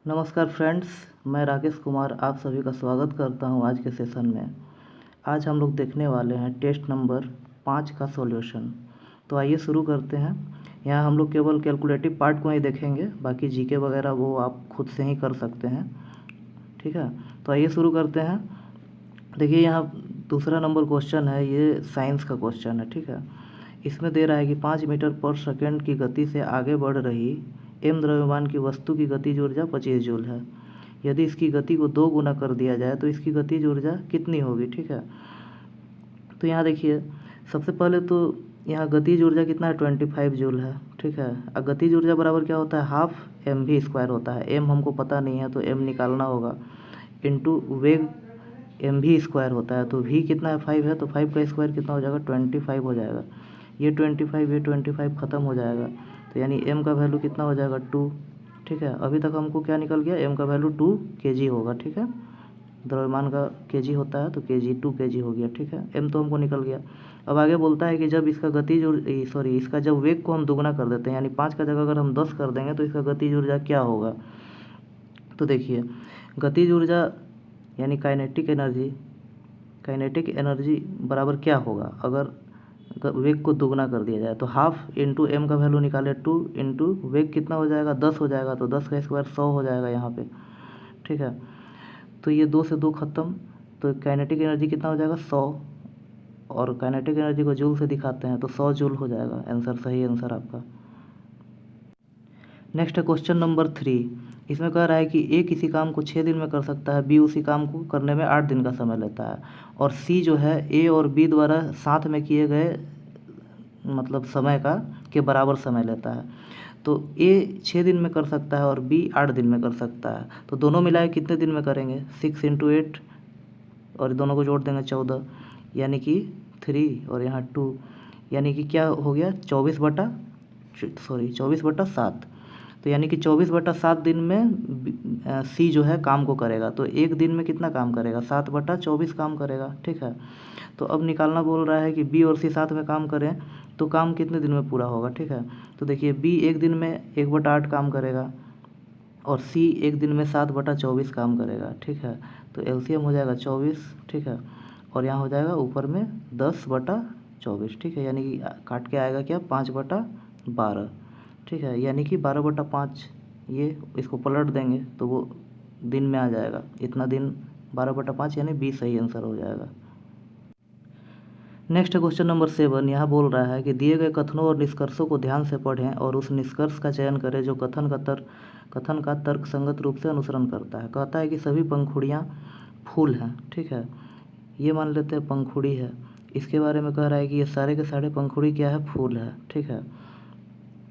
नमस्कार फ्रेंड्स, मैं राकेश कुमार आप सभी का स्वागत करता हूं आज के सेशन में। आज हम लोग देखने वाले हैं टेस्ट नंबर 5 का सॉल्यूशन। तो आइए शुरू करते हैं। यहाँ हम लोग केवल कैलकुलेटिव पार्ट को ही देखेंगे, बाकी जीके वगैरह वो आप खुद से ही कर सकते हैं। ठीक है, तो आइए शुरू करते हैं। देखिए यहाँ दूसरा नंबर क्वेश्चन है, ये साइंस का क्वेश्चन है। ठीक है, इसमें दे रहा है कि 5 मीटर पर सेकेंड की गति से आगे बढ़ रही m द्रव्यमान की वस्तु की गतिज ऊर्जा 25 जूल है। यदि इसकी गति को 2 गुना कर दिया जाए तो इसकी गतिज ऊर्जा कितनी होगी। ठीक है, तो यहाँ देखिए सबसे पहले तो यहाँ गतिज ऊर्जा कितना है, 25 जूल है। ठीक है, अब गतिज ऊर्जा बराबर क्या होता है, हाफ एम वी स्क्वायर होता है। एम हमको पता नहीं है तो एम निकालना होगा, इंटू वेग एम वी स्क्वायर होता है। तो वी कितना है, 5 है, तो 5 का स्क्वायर कितना हो जाएगा, 25 हो जाएगा। ये 25 ख़त्म हो जाएगा, तो यानी m का वैल्यू कितना हो जाएगा, 2। ठीक है, अभी तक हमको क्या निकल गया, m का वैल्यू 2 kg होगा। ठीक है, द्रव्यमान का kg होता है तो kg 2 kg हो गया। ठीक है, m तो हमको निकल गया। अब आगे बोलता है कि जब इसका गतिज इसका जब वेग को हम दुगना कर देते हैं, यानी 5 का जगह अगर हम 10 कर देंगे तो इसका गतिज ऊर्जा क्या होगा। तो देखिए गतिज ऊर्जा यानी काइनेटिक एनर्जी बराबर क्या होगा, अगर वेग को दुगना कर दिया जाए तो हाफ इंटू एम का वैल्यू निकाले 2 इंटू वेग कितना हो जाएगा, 10 हो जाएगा, तो 10 का स्क्वायर 100 हो जाएगा यहाँ पे। ठीक है, तो ये 2 से 2 खत्म, तो काइनेटिक एनर्जी कितना हो जाएगा, 100, और काइनेटिक एनर्जी को जूल से दिखाते हैं तो 100 जूल हो जाएगा। आंसर सही आंसर आपका। नेक्स्ट है क्वेश्चन नंबर 3। इसमें कह रहा है कि ए किसी काम को 6 दिन में कर सकता है, बी उसी काम को करने में 8 दिन का समय लेता है, और सी जो है ए और बी द्वारा साथ में किए गए मतलब समय का के बराबर समय लेता है। तो ए 6 दिन में कर सकता है और बी 8 दिन में कर सकता है, तो दोनों मिलाए कितने दिन में करेंगे, 6 इंटू 8, और दोनों को जोड़ देंगे 14, यानी कि 3 और यहाँ 2, यानी कि क्या हो गया, 24/7। तो यानी कि 24/7 दिन में सी जो है काम को करेगा, तो एक दिन में कितना काम करेगा, 7/24 काम करेगा। ठीक है, तो अब निकालना बोल रहा है कि बी और सी साथ में काम करें तो काम कितने दिन में पूरा होगा। ठीक है, तो देखिए बी एक दिन में 1/8 काम करेगा और सी एक दिन में 7/24 काम करेगा। ठीक है, तो एलसीएम हो जाएगा 24। ठीक है, और यहाँ हो जाएगा ऊपर में 10/24। ठीक है, यानी कि काट के आएगा क्या, 5/12। ठीक है, यानी कि 12/5, ये इसको पलट देंगे तो वो दिन में आ जाएगा, इतना दिन 12/5, यानी 20 सही आंसर हो जाएगा। Next question number 7। यहाँ बोल रहा है कि दिए गए कथनों और निष्कर्षों को ध्यान से पढ़ें और उस निष्कर्ष का चयन करें जो कथन का तर्कसंगत रूप से अनुसरण करता है। कहता है कि सभी पंखुड़ियाँ फूल हैं। ठीक है, ये मान लेते हैं पंखुड़ी है, इसके बारे में कह रहा है कि ये सारे के सारे पंखुड़ी क्या है, फूल है। ठीक है,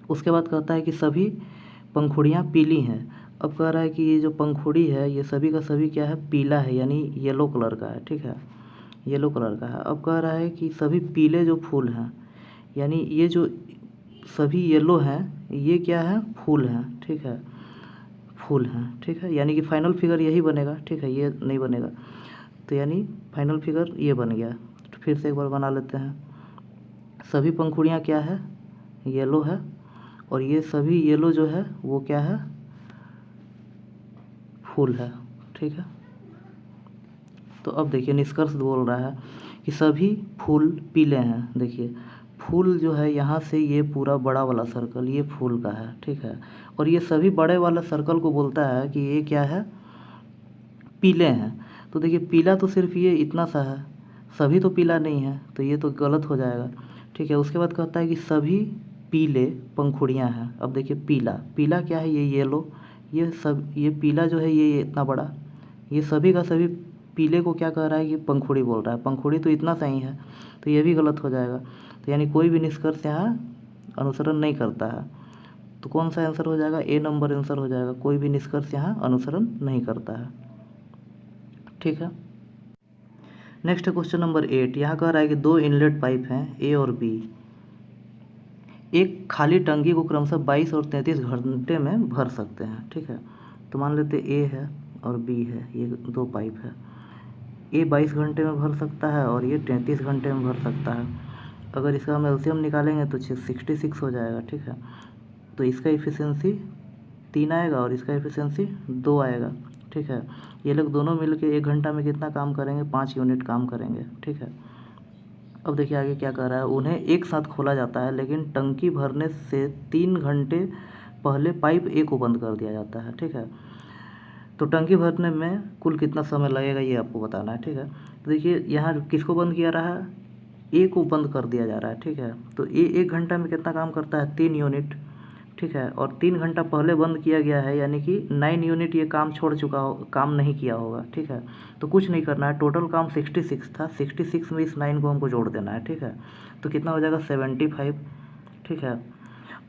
उसके बाद कहता है कि सभी पंखुड़ियाँ पीली हैं। अब कह रहा है कि ये जो पंखुड़ी है ये सभी का सभी क्या है, पीला है, यानी येलो कलर का है। ठीक है, येलो कलर का है। अब कह रहा है कि सभी पीले जो फूल हैं, यानी ये जो सभी येलो हैं ये क्या है, फूल हैं। ठीक है, फूल हैं। ठीक है, यानी कि फाइनल फिगर यही बनेगा। ठीक है, ये नहीं बनेगा, तो यानी फाइनल फिगर ये बन गया। तो फिर से एक बार बना लेते हैं। सभी पंखुड़ियाँ क्या है, येलो है, और ये सभी येलो जो है वो क्या है, फूल है। ठीक है, तो अब देखिए निष्कर्ष बोल रहा है कि सभी फूल पीले हैं। देखिए फूल जो है यहाँ से ये पूरा बड़ा वाला सर्कल ये फूल का है। ठीक है, और ये सभी बड़े वाला सर्कल को बोलता है कि ये क्या है, पीले हैं। तो देखिए पीला तो सिर्फ ये इतना सा है, सभी तो पीला नहीं है, तो ये तो गलत हो जाएगा। ठीक है, उसके बाद कहता है कि सभी पीले पंखुड़ियाँ हैं। अब देखिए पीला पीला क्या है, ये येलो, ये सब ये पीला जो है ये इतना बड़ा, ये सभी का सभी पीले को क्या कह रहा है, ये पंखुड़ी बोल रहा है। पंखुड़ी तो इतना सही है, तो ये भी गलत हो जाएगा। तो यानी कोई भी निष्कर्ष यहाँ अनुसरण नहीं करता है, तो कौन सा आंसर हो जाएगा, ए नंबर आंसर हो जाएगा। कोई भी निष्कर्ष यहाँ अनुसरण नहीं करता है। ठीक है, नेक्स्ट क्वेश्चन नंबर 8। यहाँ कह रहा है कि 2 इनलेट पाइप हैं ए और बी, एक खाली टंकी को क्रमशः 22 और 33 घंटे में भर सकते हैं। ठीक है, तो मान लेते ए है और बी है, ये 2 पाइप है। ए 22 घंटे में भर सकता है और ये 33 घंटे में भर सकता है। अगर इसका हम एलसीएम निकालेंगे तो 66 हो जाएगा। ठीक है, तो इसका इफिशियंसी 3 आएगा और इसका एफिशिएंसी 2 आएगा। ठीक है, ये लोग दोनों मिलके 1 घंटा में कितना काम करेंगे, 5 यूनिट काम करेंगे। ठीक है, अब देखिए आगे क्या कर रहा है। उन्हें एक साथ खोला जाता है, लेकिन टंकी भरने से 3 घंटे पहले पाइप ए को बंद कर दिया जाता है। ठीक है, तो टंकी भरने में कुल कितना समय लगेगा ये आपको बताना है। ठीक है, तो देखिए यहाँ किसको बंद किया रहा है, ए को बंद कर दिया जा रहा है। ठीक है, तो ए 1 घंटा में कितना काम करता है, 3 यूनिट। ठीक है, और 3 घंटा पहले बंद किया गया है, यानी कि 9 यूनिट ये काम छोड़ चुका हो, काम नहीं किया होगा। ठीक है, तो कुछ नहीं करना है, टोटल काम 66 था, 66 में इस 9 को हमको जोड़ देना है। ठीक है, तो कितना हो जाएगा, 75। ठीक है,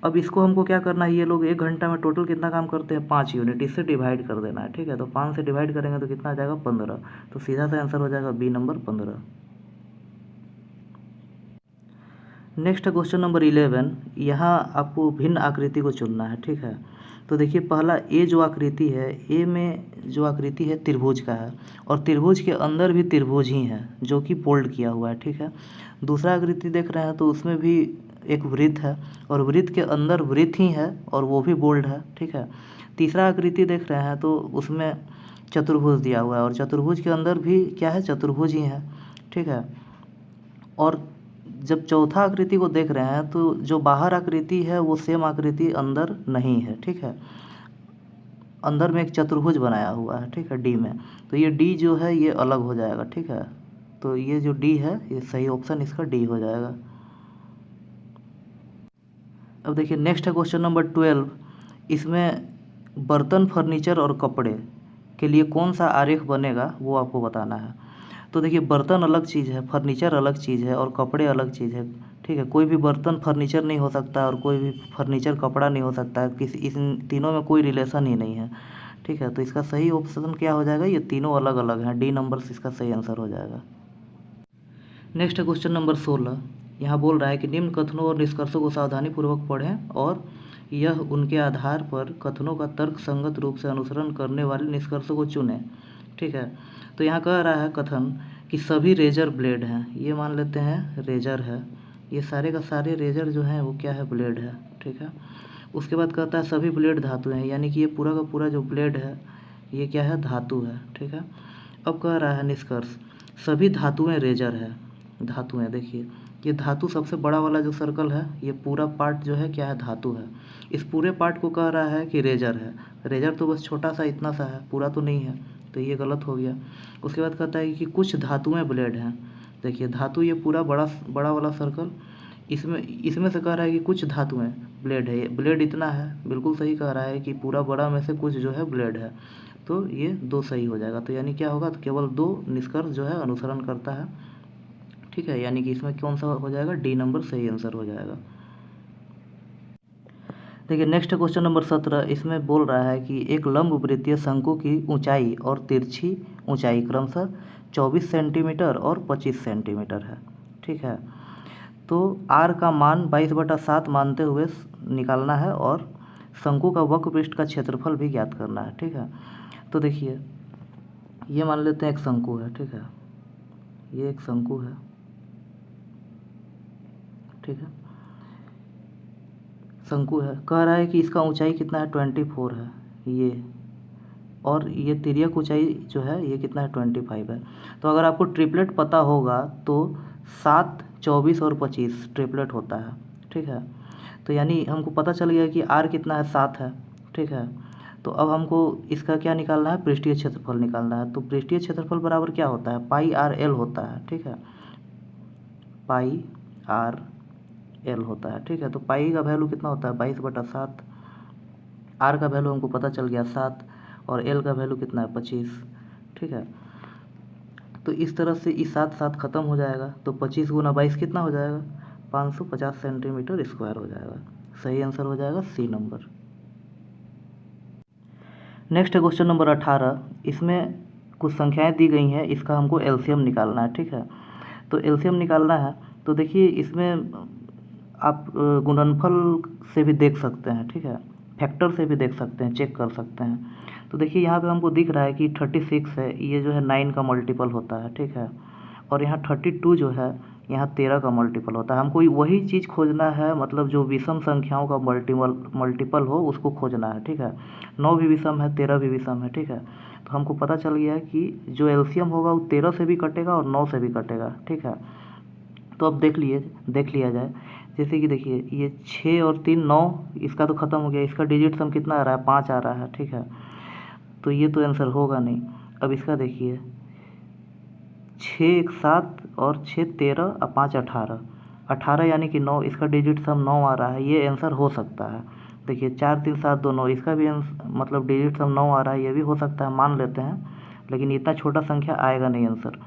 अब इसको हमको क्या करना है, ये लोग 1 घंटा में टोटल कितना काम करते हैं, 5 यूनिट, इससे डिवाइड कर देना है। ठीक है, तो 5 से डिवाइड करेंगे तो कितना आ जाएगा, 15। तो सीधा सा आंसर हो जाएगा बी नंबर 15। नेक्स्ट है क्वेश्चन नंबर 11। यहाँ आपको भिन्न आकृति को चुनना है। ठीक है, तो देखिए पहला ए जो आकृति है, ए में जो आकृति है त्रिभुज का है, और त्रिभुज के अंदर भी त्रिभुज ही है जो कि बोल्ड किया हुआ है। ठीक है, दूसरा आकृति देख रहे हैं तो उसमें भी एक वृत्त है, और वृत्त के अंदर वृत्त ही है और वो भी बोल्ड है। ठीक है, तीसरा आकृति देख रहे हैं तो उसमें चतुर्भुज दिया हुआ है, और चतुर्भुज के अंदर भी क्या है, चतुर्भुज ही है। ठीक है, और जब चौथा आकृति को देख रहे हैं तो जो बाहर आकृति है वो सेम आकृति अंदर नहीं है। ठीक है, अंदर में एक चतुर्भुज बनाया हुआ है। ठीक है, डी में, तो ये डी जो है ये अलग हो जाएगा। ठीक है, तो ये जो डी है ये सही ऑप्शन इसका डी हो जाएगा। अब देखिए नेक्स्ट है क्वेश्चन नंबर 12। इसमें बर्तन, फर्नीचर और कपड़े के लिए कौन सा आरेख बनेगा वो आपको बताना है। तो देखिए बर्तन अलग चीज़ है, फर्नीचर अलग चीज़ है, और कपड़े अलग चीज़ है। ठीक है, कोई भी बर्तन फर्नीचर नहीं हो सकता और कोई भी फर्नीचर कपड़ा नहीं हो सकता है, किसी इन तीनों में कोई रिलेशन ही नहीं है। ठीक है, तो इसका सही ऑप्शन क्या हो जाएगा, ये तीनों अलग अलग हैं, डी नंबर से इसका सही आंसर हो जाएगा। नेक्स्ट है क्वेश्चन नंबर 16। यहाँ बोल रहा है कि निम्न कथनों और निष्कर्षों को सावधानीपूर्वक पढ़ें और यह उनके आधार पर कथनों का तर्क संगत रूप से अनुसरण करने वाले निष्कर्षों को चुनें। ठीक है, तो यहाँ कह रहा है कथन कि सभी रेजर ब्लेड हैं, ये मान लेते हैं रेजर है, ये सारे का सारे रेजर जो हैं वो क्या है, ब्लेड है। ठीक है, उसके बाद कहता है सभी ब्लेड धातु हैं, यानी कि ये पूरा का पूरा जो ब्लेड है ये क्या है, धातु है। ठीक है, अब कह रहा है निष्कर्ष सभी धातुएं रेजर है, धातुएं। देखिए ये धातु सबसे बड़ा वाला जो सर्कल है, ये पूरा पार्ट जो है क्या है, धातु है। इस पूरे पार्ट को कह रहा है कि रेजर है। रेजर तो बस छोटा सा इतना सा है, पूरा तो नहीं है, तो ये गलत हो गया। उसके बाद कहता है कि कुछ धातुएं ब्लेड हैं। देखिए धातु ये पूरा बड़ा वाला सर्कल, इसमें से कह रहा है कि कुछ धातुएं ब्लेड है, ब्लेड इतना है, बिल्कुल सही कह रहा है कि पूरा बड़ा में से कुछ जो है ब्लेड है, तो ये 2 सही हो जाएगा। तो यानी क्या होगा, तो केवल 2 निष्कर्ष जो है अनुसरण करता है। ठीक है, यानी कि इसमें कौन सा हो जाएगा, डी नंबर सही आंसर हो जाएगा। देखिए नेक्स्ट क्वेश्चन नंबर 17। इसमें बोल रहा है कि एक लंबवृत्तीय शंकु की ऊंचाई और तिरछी ऊंचाई क्रमशः 24 सेंटीमीटर और 25 सेंटीमीटर है। ठीक है, तो आर का मान 22/7 मानते हुए निकालना है और शंकु का वक्र पृष्ठ का क्षेत्रफल भी ज्ञात करना है। ठीक है, तो देखिए ये मान लेते हैं एक शंकु है। ठीक है, ये एक शंकु है। ठीक है, शंकु है, कह रहा है कि इसका ऊंचाई कितना है, 24 है ये, और ये तिर्यक ऊंचाई जो है ये कितना है, 25 है। तो अगर आपको ट्रिपलेट पता होगा तो 7, 24 और 25 ट्रिपलेट होता है। ठीक है, तो यानी हमको पता चल गया कि आर कितना है, 7 है। ठीक है, तो अब हमको इसका क्या निकालना है, पृष्ठीय क्षेत्रफल निकालना है। तो पृष्ठीय क्षेत्रफल बराबर क्या होता है, पाई आर एल होता है। ठीक है, पाई आर एल होता है। ठीक है, तो पाई का वैल्यू कितना होता है, 22/7। आर का वैल्यू हमको पता चल गया 7, और एल का वैल्यू कितना है, 25। ठीक है, तो इस तरह से इस 7 खत्म हो जाएगा, तो 25 × 22 कितना हो जाएगा, 550 सेंटीमीटर स्क्वायर हो जाएगा। सही आंसर हो जाएगा सी नंबर। नेक्स्ट है क्वेश्चन नंबर 18। इसमें कुछ संख्याएं दी गई हैं, इसका हमको एलसीएम निकालना है। ठीक है, तो एलसीएम निकालना है, तो देखिए इसमें आप गुणनफल से भी देख सकते हैं। ठीक है, फैक्टर से भी देख सकते हैं, चेक कर सकते हैं। तो देखिए यहाँ पे हमको दिख रहा है कि 36 है, ये जो है 9 का मल्टीपल होता है। ठीक है, और यहाँ 32 जो है यहाँ 13 का मल्टीपल होता है। हमको वही चीज़ खोजना है, मतलब जो विषम संख्याओं का मल्टीपल हो उसको खोजना है, ठीक है। 9 भी विषम है, 13 भी विषम है, ठीक है। तो हमको पता चल गया है कि जो एलसीएम होगा वो 13 से भी कटेगा और 9 से भी कटेगा, ठीक है। तो अब देख लिया जाए। जैसे कि देखिए ये 6 और 3 9, इसका तो ख़त्म हो गया, इसका डिजिट सम कितना आ रहा है, 5 आ रहा है, ठीक है। तो ये तो आंसर होगा नहीं। अब इसका देखिए 6 1 7 और 6 13 और 5 18, 18 यानी कि 9, इसका डिजिट सम 9 आ रहा है, ये आंसर हो सकता है। देखिए 4 3 7 2 9, इसका भी मतलब डिजिट सम 9 आ रहा है, ये भी हो सकता है, मान लेते हैं। लेकिन इतना छोटा संख्या आएगा नहीं आंसर,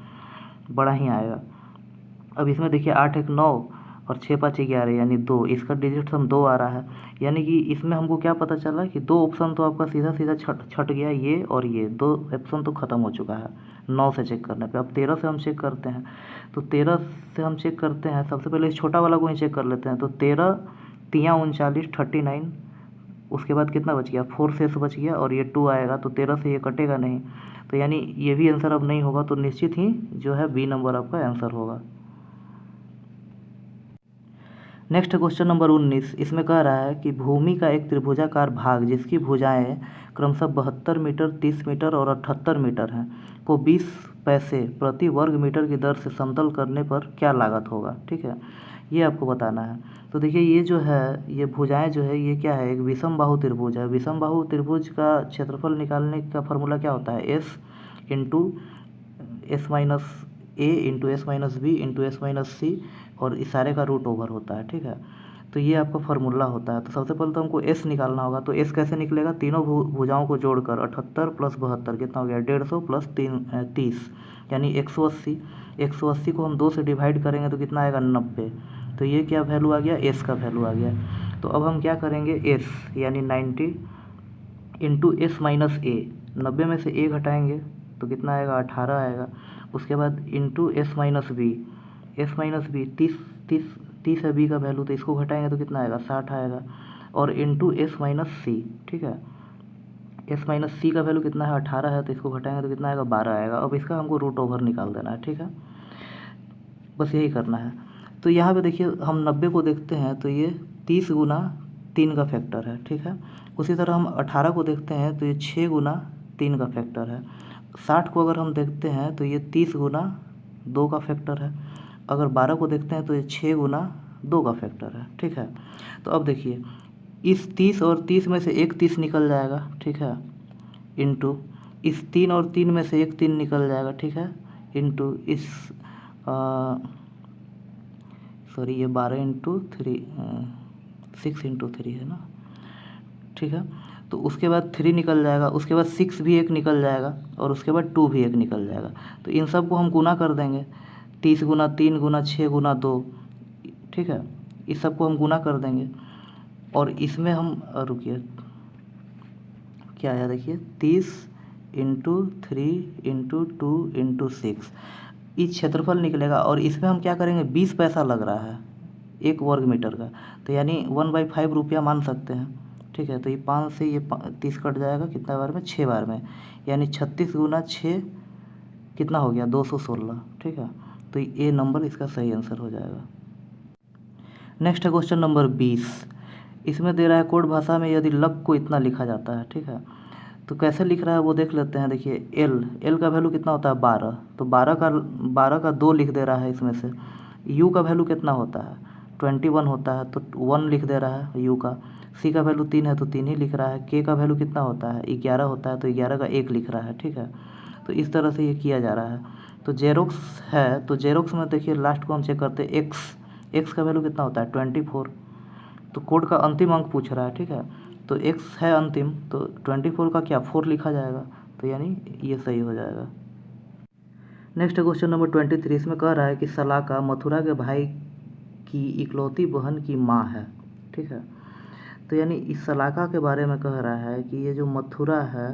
बड़ा ही आएगा। अब इसमें देखिए 8 1 9 और 6 5 11 यानी 2, इसका डिजिट सम 2 आ रहा है। यानी कि इसमें हमको क्या पता चला कि 2 ऑप्शन तो आपका सीधा सीधा छट गया, ये और ये 2 ऑप्शन तो ख़त्म हो चुका है 9 से चेक करने पे। अब 13 से हम चेक करते हैं, तो 13 से हम चेक करते हैं, सबसे पहले इस छोटा वाला को ही चेक कर लेते हैं। तो 13 3 39 39, उसके बाद कितना बच गया, 4 शेष बच गया और ये 2 आएगा, तो 13 से ये कटेगा नहीं, तो यानी ये भी आंसर अब नहीं होगा। तो निश्चित ही जो है बी नंबर आपका आंसर होगा। नेक्स्ट क्वेश्चन नंबर 19, इसमें कह रहा है कि भूमि का एक त्रिभुजाकार भाग जिसकी भुजाएं क्रमशः 72 मीटर 30 मीटर और 78 मीटर हैं को 20 पैसे प्रति वर्ग मीटर की दर से समतल करने पर क्या लागत होगा, ठीक है। ये आपको बताना है। तो देखिए ये जो है, ये भुजाएं जो है ये क्या है, एक विषम बाहु त्रिभुज है। विषम बाहु त्रिभुज का क्षेत्रफल निकालने का फॉर्मूला क्या होता है, S into S minus A into S minus B into S minus C और इस सारे का रूट ओवर होता है, ठीक है। तो ये आपका फार्मूला होता है। तो सबसे पहले तो हमको एस निकालना होगा। तो एस कैसे निकलेगा, तीनों भुजाओं को जोड़कर 78 प्लस 72 कितना हो गया, 150 प्लस 30 यानी 180। 180 को हम 2 से डिवाइड करेंगे तो कितना आएगा, 90। तो ये क्या वैल्यू आ गया, एस का वैल्यू आ गया। तो अब हम क्या करेंगे, एस यानी 90 इंटू एस माइनस ए, 90 में से ए घटाएंगे तो कितना आएगा, 18 आएगा। उसके बाद into S minus B, S minus B 30 है बी का वैल्यू, तो इसको घटाएंगे तो कितना आएगा, 60 आएगा। और इंटू एस माइनस सी, ठीक है। एस माइनस सी का वैल्यू कितना है, 18 है, तो इसको घटाएंगे तो कितना आएगा, 12 आएगा। अब इसका हमको रूट ओवर निकाल देना है, ठीक है। बस यही करना है। तो यहाँ पे देखिए हम 90 को देखते हैं तो ये 30 गुना 3 का फैक्टर है, ठीक है। उसी तरह हम 18 को देखते हैं तो ये 6 गुना 3 का फैक्टर है। 60 को अगर हम देखते हैं तो ये 30 गुना 2 का फैक्टर है। अगर 12 को देखते हैं तो ये 6 गुना 2 का फैक्टर है, ठीक है। तो अब देखिए इस 30 और 30 में से एक 30 निकल जाएगा, ठीक है, इंटू इस 3 और 3 में से एक 3 निकल जाएगा, ठीक है, इंटू इस सॉरी ये 12 इंटू 3 6 इंटू 3 है ना, ठीक है। तो उसके बाद 3 निकल जाएगा, उसके बाद 6 भी एक निकल जाएगा और उसके बाद 2 भी एक निकल जाएगा। तो इन सब को हम गुना कर देंगे, 30 गुना 3 गुना 6 गुना 2, ठीक है। इस सब को हम गुना कर देंगे और इसमें हम रुकिए क्या आया, देखिए 30 इंटू 3 इंटू 2 इंटू 6, इस क्षेत्रफल निकलेगा। और इसमें हम क्या करेंगे, 20 पैसा लग रहा है 1 वर्ग मीटर का, तो यानी 1/5 रुपया मान सकते हैं, ठीक है। तो ये 5 से ये 30 कट जाएगा, कितना बार में, 6 बार में, यानी 36 गुना 6 कितना हो गया, 216, ठीक है। तो ये नंबर इसका सही आंसर हो जाएगा। नेक्स्ट है क्वेश्चन नंबर 20, इसमें दे रहा है कोड भाषा में यदि लक को इतना लिखा जाता है, ठीक है। तो कैसे लिख रहा है वो देख लेते हैं। देखिए एल का वैल्यू कितना होता है, 12, तो 12 का 2 लिख दे रहा है इसमें से। यू का वैल्यू कितना होता है, 21 होता है, तो 1 लिख दे रहा है यू का। सी का वैल्यू 3 है तो 3 ही लिख रहा है। के का वैल्यू कितना होता है, 11 होता है, तो 11 का 1 लिख रहा है, ठीक है। तो इस तरह से ये किया जा रहा है। तो जेरोक्स है, तो जेरोक्स में देखिए लास्ट को हम चेक करते हैं, एक्स का वैल्यू कितना होता है, 24। तो कोड का अंतिम अंक पूछ रहा है, ठीक है। तो एक्स है अंतिम, तो 24 का क्या 4 लिखा जाएगा, तो यानी ये सही हो जाएगा। नेक्स्ट क्वेश्चन नंबर 23, इसमें कह रहा है कि सलाका मथुरा के भाई की इकलौती बहन की माँ है, ठीक है। तो यानी इस सलाका के बारे में कह रहा है कि ये जो मथुरा है,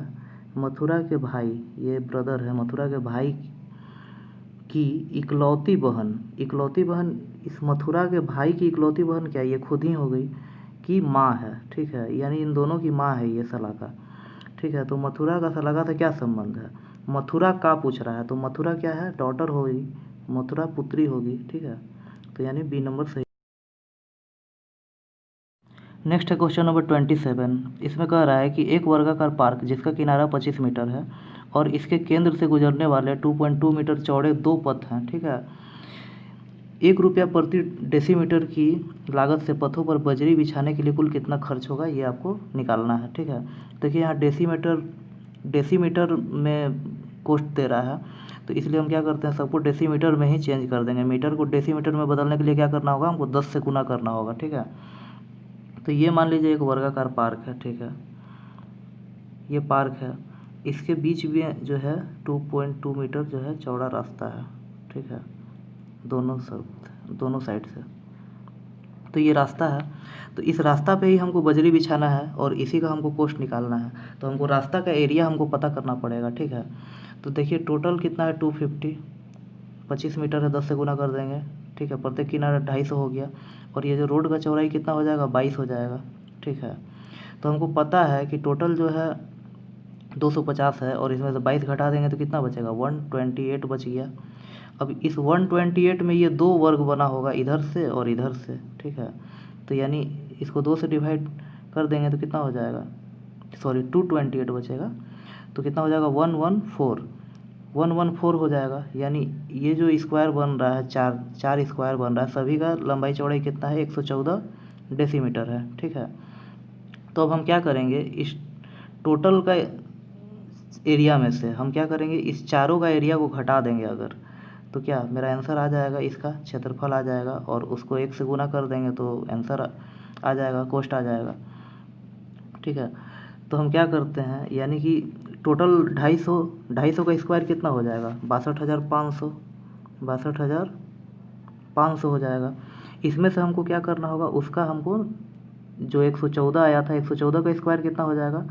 मथुरा के भाई, ये ब्रदर है, मथुरा के भाई की इकलौती बहन, इस मथुरा के भाई की इकलौती बहन क्या, ये खुद ही हो गई, की माँ है, ठीक है। यानी इन दोनों की माँ है ये सलाका, ठीक है। तो मथुरा का सलाका से क्या संबंध है, मथुरा का पूछ रहा है, तो मथुरा क्या है, डॉटर होगी, मथुरा पुत्री होगी, ठीक है। तो यानी बी नंबर सही। नेक्स्ट है क्वेश्चन नंबर 27। इसमें कह रहा है कि एक वर्गाकार पार्क जिसका किनारा 25 मीटर है और इसके केंद्र से गुजरने वाले 2.2 मीटर चौड़े 2 पथ हैं, ठीक है। 1 रुपया प्रति डेसीमीटर की लागत से पथों पर बजरी बिछाने के लिए कुल कितना खर्च होगा, ये आपको निकालना है, ठीक है। देखिए यहाँ डेसीमीटर में कोष्ट दे रहा है, तो इसलिए हम क्या करते हैं, सबको डेसीमीटर में ही चेंज कर देंगे। मीटर को डेसीमीटर में बदलने के लिए क्या करना होगा, हमको 10 से गुना करना होगा, ठीक है। तो ये मान लीजिए एक वर्गाकार पार्क है, ठीक है, ये पार्क है, इसके बीच में जो है 2.2 मीटर जो है चौड़ा रास्ता है, ठीक है, दोनों साइड से। तो ये रास्ता है, तो इस रास्ता पे ही हमको बजरी बिछाना है और इसी का हमको कोष्ट निकालना है। तो हमको रास्ता का एरिया हमको पता करना पड़ेगा, ठीक है। तो देखिए टोटल कितना है 250, 25 मीटर है, 10 से गुना कर देंगे, ठीक है। प्रत्येक किनारा 250 हो गया और ये जो रोड का चौड़ाई कितना हो जाएगा, 22 हो जाएगा, ठीक है। तो हमको पता है कि टोटल जो है 250 है और इसमें से 22 घटा देंगे तो कितना बचेगा, 128 बच गया। अब इस 128 में ये 2 वर्ग बना होगा इधर से और इधर से, ठीक है। तो यानी इसको 2 से डिवाइड कर देंगे तो कितना हो जाएगा, सॉरी 228 बचेगा, तो कितना हो जाएगा 114 हो जाएगा। यानी ये जो स्क्वायर बन रहा है, चार स्क्वायर बन रहा है, सभी का लंबाई चौड़ाई कितना है, 114 डेसीमीटर है, ठीक है। तो अब हम क्या करेंगे, इस टोटल का एरिया में से हम क्या करेंगे, इस चारों का एरिया को घटा देंगे अगर, तो क्या मेरा आंसर आ जाएगा, इसका क्षेत्रफल आ जाएगा और उसको 1 से गुना कर देंगे तो आंसर आ जाएगा, कोष्ट आ जाएगा, ठीक है। तो हम क्या करते हैं, यानी कि टोटल 250 का स्क्वायर कितना हो जाएगा, 62,500 हो जाएगा। इसमें से हमको क्या करना होगा, उसका हमको जो 114 आया था, 114 का स्क्वायर कितना हो जाएगा,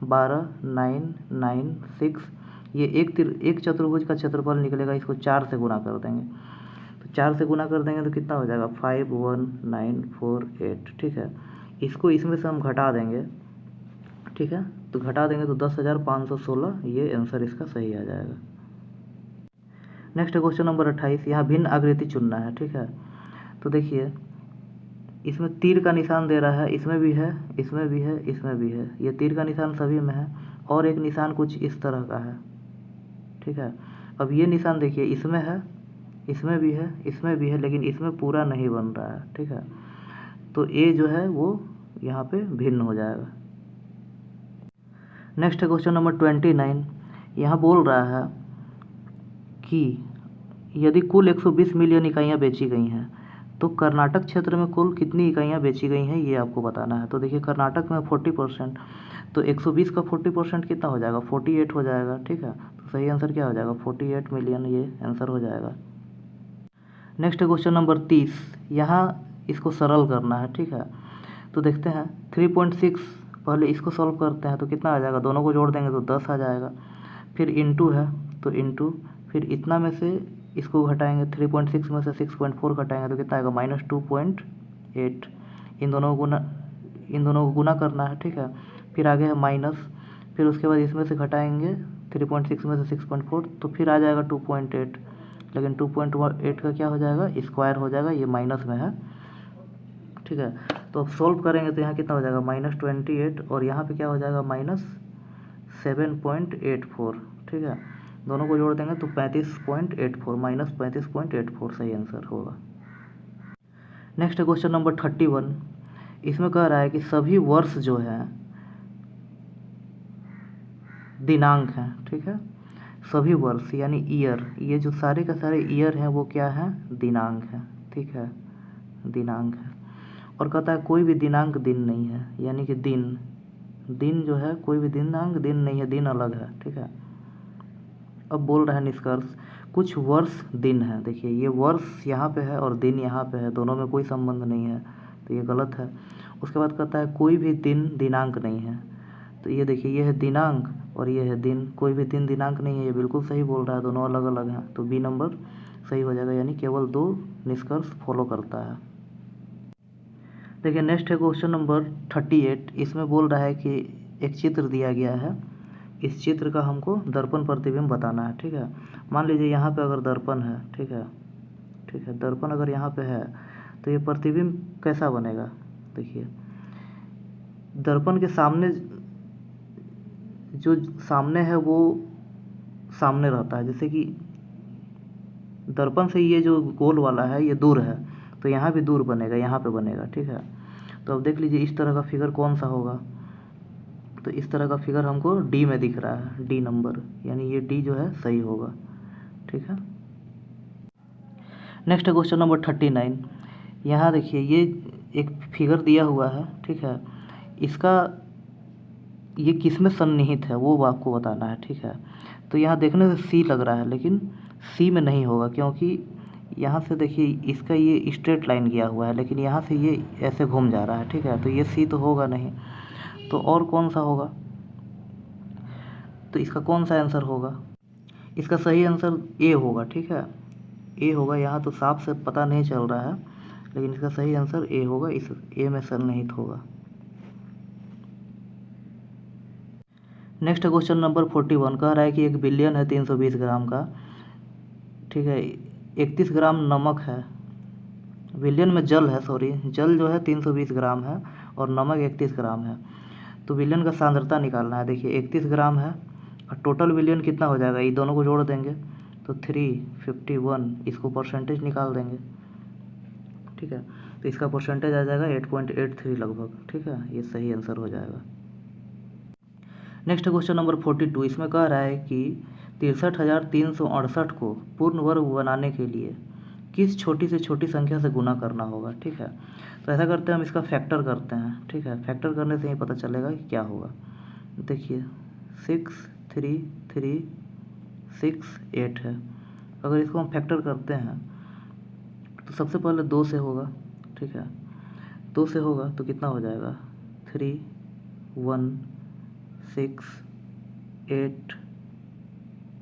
12996। ये एक चतुर्भुज का क्षेत्रफल निकलेगा, इसको 4 से गुना कर देंगे, तो 4 से गुना कर देंगे तो कितना हो जाएगा, 51948, ठीक है। इसको इसमें से हम घटा देंगे, ठीक है, तो घटा देंगे तो 10,516, ये आंसर इसका सही आ जाएगा। Next question number 28। यहाँ भिन्न आकृति चुनना है, ठीक है। तो देखिए इसमें तीर का निशान दे रहा है, इसमें भी है, इसमें भी है, इसमें भी है, ये तीर का निशान सभी में है और एक निशान कुछ इस तरह का है, ठीक है। अब ये निशान देखिए, इसमें है, इसमें भी है, इसमें भी है, लेकिन इसमें पूरा नहीं बन रहा है, ठीक है। तो ए जो है वो यहाँ पे भिन्न हो जाएगा। Next question number 29। यहाँ बोल रहा है कि यदि कुल 120 मिलियन इकाइयाँ बेची गई हैं तो कर्नाटक क्षेत्र में कुल कितनी इकाइयाँ बेची गई हैं, ये आपको बताना है। तो देखिए कर्नाटक में 40%, तो 120 का 40% कितना हो जाएगा, 48 हो जाएगा, ठीक है। तो सही आंसर क्या हो जाएगा, 48 मिलियन, ये आंसर हो जाएगा। Next question number 30। यहाँ इसको सरल करना है, ठीक है। तो देखते हैं 3.6, पहले इसको सॉल्व करते हैं तो कितना आ जाएगा, दोनों को जोड़ देंगे तो 10 आ जाएगा। फिर इंटू है तो इंटू, फिर इतना में से इसको घटाएंगे, 3.6 में से 6.4 घटाएंगे तो कितना आएगा, -2.8। इन दोनों को गुना करना है, ठीक है। फिर आगे है माइनस, फिर उसके बाद इसमें से घटाएंगे 3.6 में से 6.4 तो फिर आ जाएगा 2.8, लेकिन 2.8 का क्या हो जाएगा, स्क्वायर हो जाएगा, ये माइनस में है, ठीक है। तो अब सॉल्व करेंगे तो यहाँ कितना हो जाएगा, -28 और यहाँ पे क्या हो जाएगा, -7.84, ठीक है। दोनों को जोड़ देंगे तो 35.84, -35.84 सही आंसर होगा। Next question number 31। इसमें कह रहा है कि सभी वर्ष जो है दिनांक हैं, ठीक है। सभी वर्ष यानी ईयर, ये जो सारे का सारे ईयर हैं वो क्या है, दिनांक है, ठीक है, दिनांक है। और कहता है कोई भी दिनांक दिन नहीं है, यानी कि दिन जो है कोई भी दिनांक दिन नहीं है, दिन अलग है, ठीक है। अब बोल रहा है निष्कर्ष, कुछ वर्ष दिन है। देखिए ये वर्ष यहाँ पे है और दिन यहाँ पे है, दोनों में कोई संबंध नहीं है, तो ये गलत है। उसके बाद कहता है कोई भी दिन दिनांक नहीं है, तो ये देखिए ये है दिनांक और ये है दिन, कोई भी दिन दिनांक नहीं है, ये बिल्कुल सही बोल रहा है, दोनों अलग अलग हैं, तो बी नंबर सही हो जाएगा, यानी केवल 2 निष्कर्ष फॉलो करता है। देखिए नेक्स्ट है क्वेश्चन नंबर 38। इसमें बोल रहा है कि एक चित्र दिया गया है, इस चित्र का हमको दर्पण प्रतिबिंब बताना है, ठीक है। मान लीजिए यहाँ पे अगर दर्पण है, ठीक है, ठीक है। दर्पण अगर यहाँ पे है तो ये प्रतिबिंब कैसा बनेगा, देखिए दर्पण के सामने जो सामने है वो सामने रहता है, जैसे कि दर्पण से ये जो गोल वाला है ये दूर है, तो यहाँ भी दूर बनेगा, यहाँ पे बनेगा, ठीक है। तो अब देख लीजिए इस तरह का फिगर कौन सा होगा, तो इस तरह का फिगर हमको डी में दिख रहा है, डी नंबर, यानी ये डी जो है सही होगा, ठीक है। Next question number 39। यहाँ देखिए ये एक फिगर दिया हुआ है, ठीक है। इसका ये किस में सन्निहित है वो आपको बताना है, ठीक है। तो यहाँ देखने से सी लग रहा है, लेकिन सी में नहीं होगा, क्योंकि यहाँ से देखिए इसका ये स्ट्रेट लाइन गया हुआ है, लेकिन यहाँ से ये ऐसे घूम जा रहा है, ठीक है। तो ये सी तो होगा नहीं, तो और कौन सा होगा, तो इसका कौन सा आंसर होगा, इसका सही आंसर ए होगा, ठीक है। ए होगा, यहाँ तो साफ से पता नहीं चल रहा है, लेकिन इसका सही आंसर ए होगा, इस ए में सन्निहित होगा। नेक्स्ट क्वेश्चन नंबर 41 कह रहा है कि 1 बिलियन है 320 ग्राम का, ठीक है। 31 ग्राम नमक है, बिलियन में जल है, सॉरी जल जो है 320 ग्राम है और नमक 31 ग्राम है। तो बिलियन का सांद्रता निकालना है। देखिए 31 ग्राम है और टोटल बिलियन कितना हो जाएगा, ये दोनों को जोड़ देंगे तो 351, इसको परसेंटेज निकाल देंगे, ठीक है। तो इसका परसेंटेज आ जाएगा 8.83 लगभग, ठीक है। ये सही आंसर हो जाएगा। नेक्स्ट क्वेश्चन नंबर 42, इसमें कह रहा है कि 63,368 को पूर्ण वर्ग बनाने के लिए किस छोटी से छोटी संख्या से गुना करना होगा, ठीक है। तो ऐसा करते हैं, हम इसका फैक्टर करते हैं, ठीक है। फैक्टर करने से ही पता चलेगा कि क्या होगा। देखिए 6 3 3 6 8 है। अगर इसको हम फैक्टर करते हैं तो सबसे पहले 2 से होगा, ठीक है। 2 से होगा तो कितना हो जाएगा, 3 1 6 8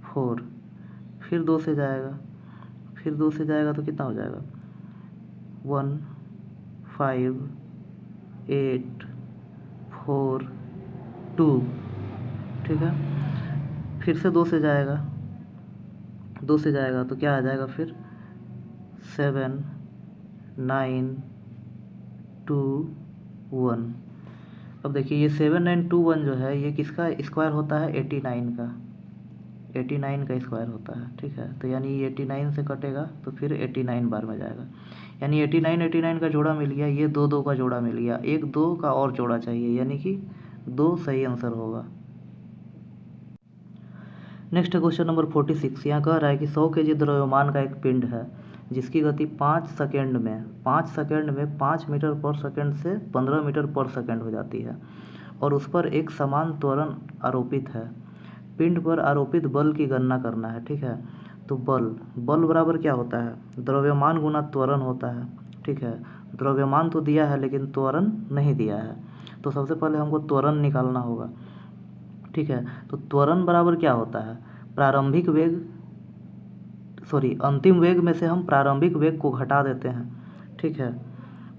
4, फिर 2 से जाएगा, फिर 2 से जाएगा तो कितना हो जाएगा, 1 5 8 4 2, ठीक है। फिर से 2 से जाएगा, 2 से जाएगा तो क्या आ जाएगा, फिर 7 9 2 1। अब देखिए ये 7 9 2 1 जो है ये किसका स्क्वायर होता है, 89 का, 89 का स्क्वायर होता है, ठीक है। तो यानी ये 89 से कटेगा तो फिर 89 बार में जाएगा, यानी 89 का जोड़ा मिल गया, ये 2 2 का जोड़ा मिल गया, 1 2 का और जोड़ा चाहिए, यानी कि 2 सही आंसर होगा। नेक्स्ट क्वेश्चन नंबर 46, यहाँ कह रहा है कि 100 kg द्रव्यमान का एक पिंड है जिसकी गति 5 सेकेंड में 5 मीटर पर सेकेंड से 15 मीटर पर सेकेंड हो जाती है और उस पर एक समान त्वरण आरोपित है। पिंड पर आरोपित बल की गणना करना है, ठीक है। तो बल बराबर क्या होता है, द्रव्यमान गुना त्वरण होता है, ठीक है। द्रव्यमान तो दिया है लेकिन त्वरण नहीं दिया है, तो सबसे पहले हमको त्वरण निकालना होगा, ठीक है। तो त्वरण बराबर क्या होता है, प्रारंभिक वेग, सॉरी अंतिम वेग में से हम प्रारंभिक वेग को घटा देते हैं, ठीक है,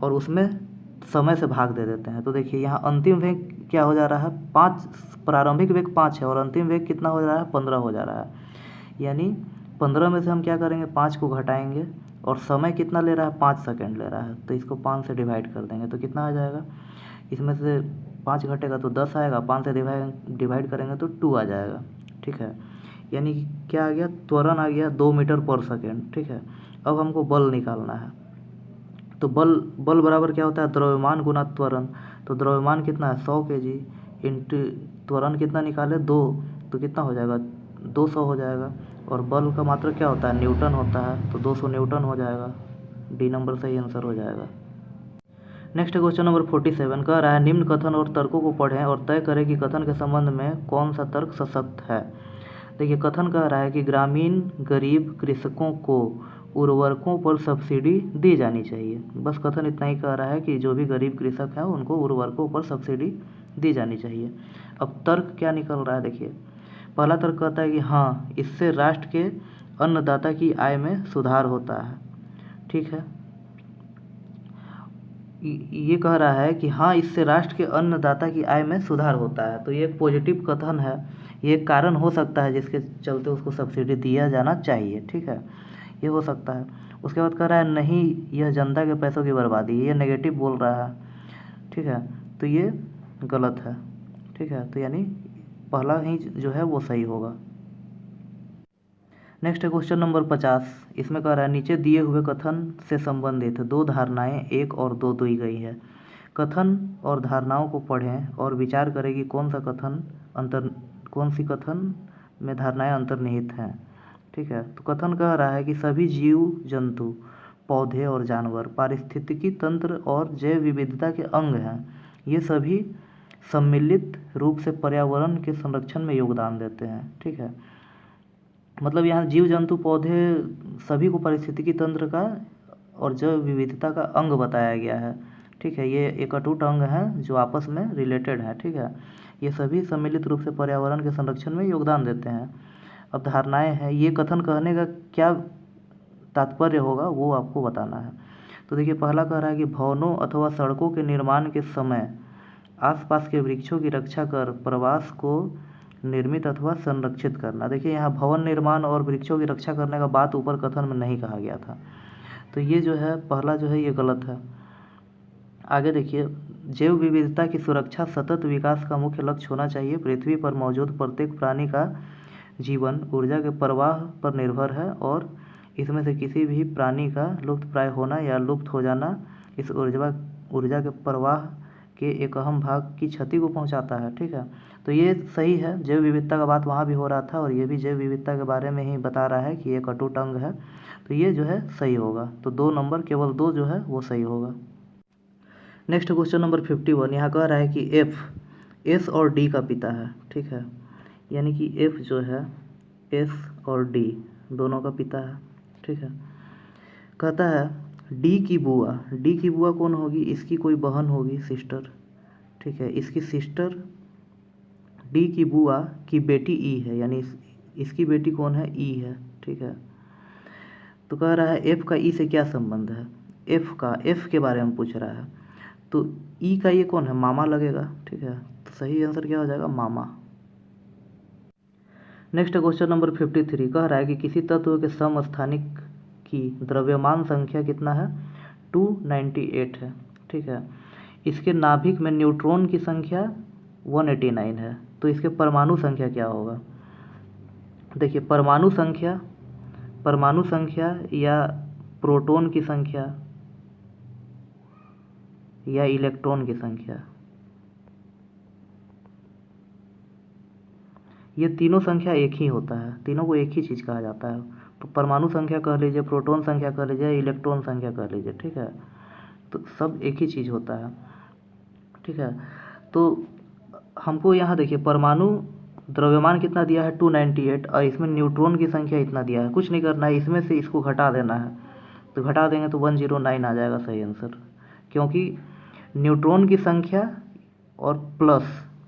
और उसमें समय से भाग दे देते हैं। तो देखिए यहाँ अंतिम वेग क्या हो जा रहा है, 5, प्रारंभिक वेग 5 है और अंतिम वेग कितना हो जा रहा है, 15 हो जा रहा है। यानी 15 में से हम क्या करेंगे, 5 को घटाएंगे और समय कितना ले रहा है, 5 सेकेंड ले रहा है, तो इसको 5 से डिवाइड कर देंगे तो कितना आ जाएगा, इसमें से 5 घटेगा तो 10 आएगा, 5 से डिवाइड करेंगे तो 2 आ जाएगा, ठीक है। यानी क्या आ गया, त्वरण आ गया 2 मीटर पर सेकेंड, ठीक है। अब हमको बल निकालना है, तो बल बराबर क्या होता है, द्रव्यमान गुना त्वरण। तो द्रव्यमान कितना है, 100 kg इंटू त्वरण कितना निकाले, 2, तो कितना हो जाएगा, 200 हो जाएगा। और बल का मात्रक क्या होता है, न्यूटन होता है, तो 200 न्यूटन हो जाएगा, डी नंबर सही आंसर हो जाएगा। नेक्स्ट क्वेश्चन नंबर 47 कह रहा है, निम्न कथन और तर्कों को पढ़ें और तय करें कि कथन के संबंध में कौन सा तर्क सशक्त है। देखिए कथन कह रहा है कि ग्रामीण गरीब कृषकों को उर्वरकों पर सब्सिडी दी जानी चाहिए। बस कथन इतना ही कह रहा है कि जो भी गरीब कृषक हैं उनको उर्वरकों पर सब्सिडी दी जानी चाहिए। अब तर्क क्या निकल रहा है, देखिए पहला तर्क कहता है कि हाँ इससे राष्ट्र के अन्नदाता की आय में सुधार होता है, ठीक है। ये कह रहा है कि हाँ इससे राष्ट्र के अन्नदाता की आय में सुधार होता है, तो ये एक पॉजिटिव कथन है, ये एक कारण हो सकता है जिसके चलते उसको सब्सिडी दिया जाना चाहिए, ठीक है, ये हो सकता है। उसके बाद कह रहा है नहीं यह जनता के पैसों की बर्बादी है, ये नेगेटिव बोल रहा है, ठीक है, तो ये गलत है, ठीक है, तो यानी पहला ही जो है वो सही होगा। नेक्स्ट है क्वेश्चन नंबर 50। इसमें कह रहा है नीचे दिए हुए कथन से संबंधित दो धारणाएं 1 और 2 दी गई है। कथन और धारणाओं को पढ़ें और विचार करें कि कौन सी कथन में धारणाएं अंतर्निहित हैं, ठीक है। तो कथन कह रहा है कि सभी जीव जंतु, पौधे और जानवर पारिस्थितिकी तंत्र और जैव विविधता के अंग हैं। ये सभी सम्मिलित रूप से पर्यावरण के संरक्षण में योगदान देते हैं, ठीक है। मतलब यहाँ जीव जंतु पौधे सभी को पारिस्थितिकी तंत्र का और जैव विविधता का अंग बताया गया है, ठीक है। ये एक अटूट अंग है जो आपस में रिलेटेड है, ठीक है। ये सभी सम्मिलित रूप से पर्यावरण के संरक्षण में योगदान देते हैं। अब धारणाएं हैं, ये कथन कहने का क्या तात्पर्य होगा वो आपको बताना है। तो देखिए पहला कह रहा है कि भवनों अथवा सड़कों के निर्माण के समय आसपास के वृक्षों की रक्षा कर प्रवास को निर्मित अथवा संरक्षित करना। देखिए यहाँ भवन निर्माण और वृक्षों की रक्षा करने का बात ऊपर कथन में नहीं कहा गया था, तो ये जो है पहला जो है ये गलत है। आगे देखिए, जैव विविधता की सुरक्षा सतत विकास का मुख्य लक्ष्य होना चाहिए। पृथ्वी पर मौजूद प्रत्येक प्राणी का जीवन ऊर्जा के प्रवाह पर निर्भर है और इसमें से किसी भी प्राणी का लुप्तप्राय होना या लुप्त हो जाना इस ऊर्जा के प्रवाह के एक अहम भाग की क्षति को पहुंचाता है, ठीक है। तो ये सही है, जैव विविधता का बात वहाँ भी हो रहा था और ये भी जैव विविधता के बारे में ही बता रहा है कि एक अटूट अंग है, तो ये जो है सही होगा। तो 2 नंबर केवल 2 जो है वो सही होगा। Next question number 51। यहाँ कह रहा है कि एफ एस और डी का पिता है, ठीक है। यानी कि एफ जो है एस और डी दोनों का पिता है, ठीक है। कहता है डी की बुआ कौन होगी? इसकी कोई बहन होगी, सिस्टर, ठीक है। इसकी सिस्टर डी की बुआ की बेटी ई है, यानी इसकी बेटी कौन है? ई है, ठीक है। तो कह रहा है एफ का ई से क्या संबंध है? एफ के बारे में पूछ रहा है, तो ई का ये कौन है? मामा लगेगा, ठीक है। तो सही आंसर क्या हो जाएगा? मामा। नेक्स्ट क्वेश्चन नंबर 53 कह रहा है कि किसी तत्व के समस्थानिक की द्रव्यमान संख्या कितना है? 298 है, ठीक है। इसके नाभिक में न्यूट्रॉन की संख्या 189 है, तो इसके परमाणु संख्या क्या होगा? देखिए परमाणु संख्या या प्रोटॉन की संख्या या इलेक्ट्रॉन की संख्या, ये तीनों संख्या एक ही होता है, तीनों को एक ही चीज़ कहा जाता है। तो परमाणु संख्या कह लीजिए, प्रोटॉन संख्या कह लीजिए, इलेक्ट्रॉन संख्या कह लीजिए, ठीक है। तो सब एक ही चीज़ होता है, ठीक है। तो हमको यहाँ देखिए परमाणु द्रव्यमान कितना दिया है? 298, और इसमें न्यूट्रॉन की संख्या इतना दिया है। कुछ नहीं करना है, इसमें से इसको घटा देना है, तो घटा देंगे तो 109 आ जाएगा सही आंसर। क्योंकि न्यूट्रॉन की संख्या और प्लस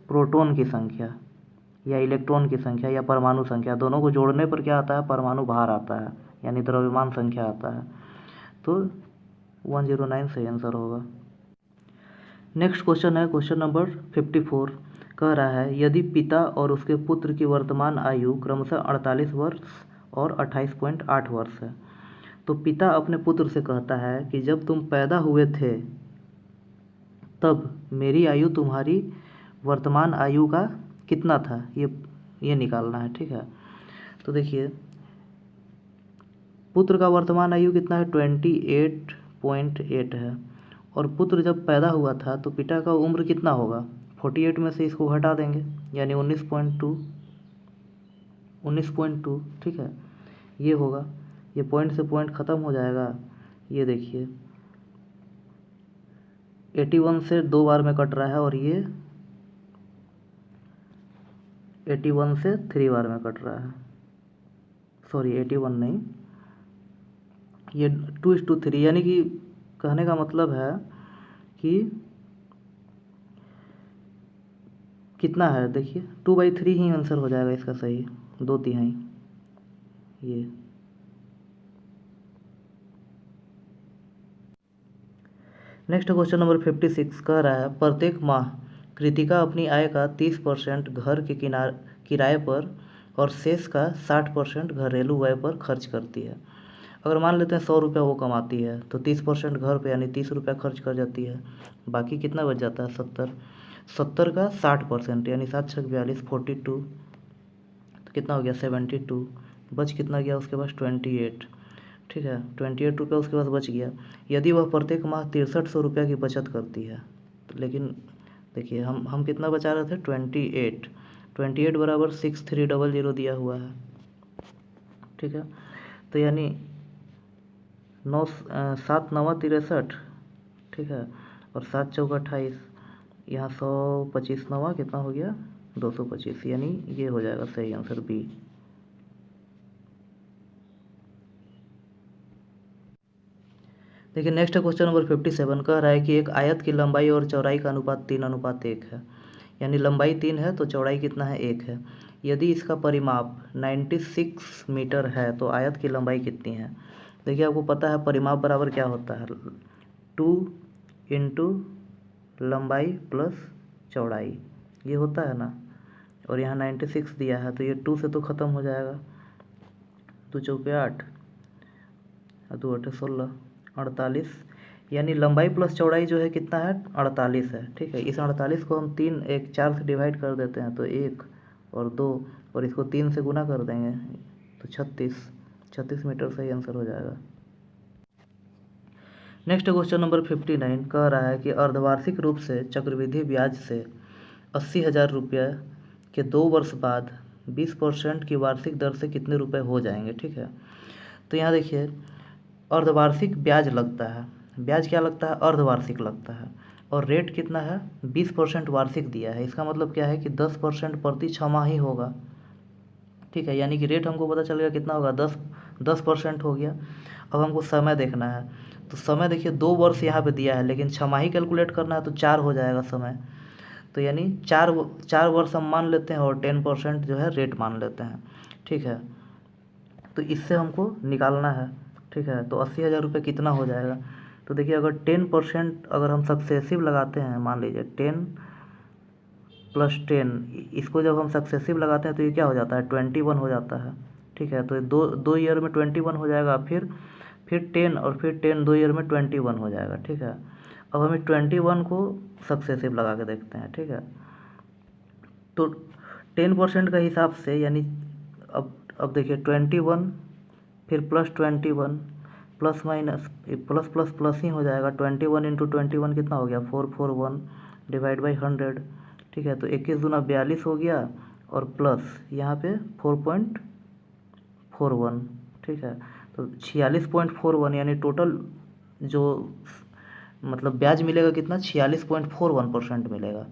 प्रोटॉन की संख्या या इलेक्ट्रॉन की संख्या या परमाणु संख्या, दोनों को जोड़ने पर क्या आता है? परमाणु भार आता है, यानी द्रव्यमान संख्या आता है। तो 109 सही आंसर होगा। नेक्स्ट क्वेश्चन है क्वेश्चन नंबर 54। कह रहा है यदि पिता और उसके पुत्र की वर्तमान आयु क्रमशः 48 वर्ष और 28.8 वर्ष है, तो पिता अपने पुत्र से कहता है कि जब तुम पैदा हुए थे तब मेरी आयु तुम्हारी वर्तमान आयु का कितना था? ये निकालना है, ठीक है। तो देखिए पुत्र का वर्तमान आयु कितना है? 28.8 है, और पुत्र जब पैदा हुआ था तो पिता का उम्र कितना होगा? 48 में से इसको घटा देंगे, यानी 19.2, ठीक है। ये होगा, ये पॉइंट से पॉइंट ख़त्म हो जाएगा। ये देखिए 81 से 2 बार में कट रहा है, और ये 81 से 3 बार में कट रहा है। सॉरी 81 नहीं, ये 2:3, यानी कि कहने का मतलब है कि कितना है? देखिए 2/3 ही आंसर हो जाएगा इसका सही, 2/3। ये नेक्स्ट क्वेश्चन नंबर 56 कह रहा है प्रत्येक माह कृतिका अपनी आय का 30% घर के किराए पर और शेष का 60% घरेलू व्यय पर खर्च करती है। अगर मान लेते हैं 100 रुपया वो कमाती है तो 30% घर पे यानी 30 रुपया खर्च कर जाती है, बाकी कितना बच जाता है 70। 70 का 60% यानी 7×42 42, तो कितना हो गया 72। बच कितना गया उसके पास 28, ठीक है 28 रुपया उसके पास बच गया। यदि वह प्रत्येक माह 6300 रुपया की बचत करती है तो, लेकिन देखिए हम कितना बचा रहे थे 28 बराबर 6300 दिया हुआ है, ठीक है। तो यानी 7 9 63, ठीक है, और 7 चौका 28, यहाँ 125 9 कितना हो गया 225, यानी ये हो जाएगा सही आंसर बी। देखिए नेक्स्ट क्वेश्चन नंबर 57 कह रहा है कि एक आयत की लंबाई और चौड़ाई का अनुपात 3:1 है, यानी लंबाई 3 है तो चौड़ाई कितना है 1 है। यदि इसका परिमाप 96 मीटर है तो आयत की लंबाई कितनी है। देखिए आपको पता है परिमाप बराबर क्या होता है, 2 इंटू लंबाई प्लस चौड़ाई, ये होता है ना। और यहाँ 96 दिया है तो ये 2 से तो ख़त्म हो जाएगा, 2 चौके 8 और 2 8 16, 48, यानी लंबाई प्लस चौड़ाई जो है कितना है 48 है, ठीक है। इस 48 को हम 3 1 4 से डिवाइड कर देते हैं तो 1 और 2, और इसको 3 से गुना कर देंगे तो 36 मीटर सही आंसर हो जाएगा। नेक्स्ट क्वेश्चन नंबर 59 कह रहा है कि अर्धवार्षिक रूप से चक्रवृद्धि ब्याज से 80,000 रुपये के 2 वर्ष बाद 20% की वार्षिक दर से कितने रुपए हो जाएंगे, ठीक है। तो यहाँ देखिए अर्धवार्षिक ब्याज लगता है, ब्याज क्या लगता है अर्धवार्षिक लगता है, और रेट कितना है 20% वार्षिक दिया है। इसका मतलब क्या है कि 10% प्रति छमाही होगा, ठीक है, यानी कि रेट हमको पता चल गया कितना होगा 10% हो गया। अब हमको समय देखना है, तो समय देखिए 2 वर्ष यहाँ पे दिया है लेकिन छमाही कैलकुलेट करना है तो 4 हो जाएगा समय, तो यानी 4 वर्ष हम मान लेते हैं और 10% जो है रेट मान लेते हैं, ठीक है। तो इससे हमको निकालना है, ठीक है। तो 80,000 रुपये कितना हो जाएगा, तो देखिए अगर 10% अगर हम सक्सेसिव लगाते हैं, मान लीजिए 10 + 10, इसको जब हम सक्सेसिव लगाते हैं तो ये क्या हो जाता है 21 हो जाता है, ठीक है। तो दो ईयर में 21 हो जाएगा, फिर 10 और फिर 10, 2 ईयर में 21 हो जाएगा, ठीक है। अब हमें 21 को सक्सेसिव लगा के देखते हैं, ठीक है। तो 10% का हिसाब से यानी अब देखिए 21 फिर +21 plus minus plus plus plus ही हो जाएगा, 21 × 21 कितना हो गया 441 डिवाइड बाई 100, ठीक है। तो 21 दूना 42 हो गया और प्लस यहाँ पे 4.41, ठीक है। तो 46.41 यानी टोटल जो मतलब ब्याज मिलेगा कितना 46.41% मिलेगा।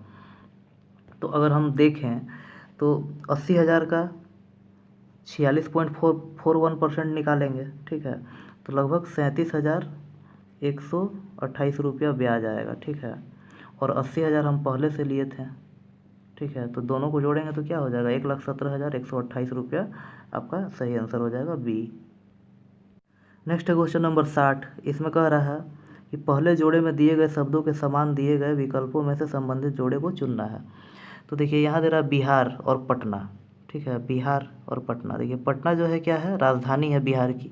तो अगर हम देखें तो 80,000 का 46.41% निकालेंगे, ठीक है, तो लगभग 37,128 रुपया ब्याज आएगा, ठीक है। और 80,000 हम पहले से लिए थे, ठीक है, तो दोनों को जोड़ेंगे तो क्या हो जाएगा 1,17,128 रुपया आपका सही आंसर हो जाएगा बी। नेक्स्ट क्वेश्चन नंबर 60, इसमें कह रहा है कि पहले जोड़े में दिए गए शब्दों के समान दिए गए विकल्पों में से संबंधित जोड़े को चुनना है। तो देखिए यहाँ दे रहा है बिहार और पटना, ठीक है, बिहार और पटना। देखिए पटना जो है क्या है राजधानी है बिहार की,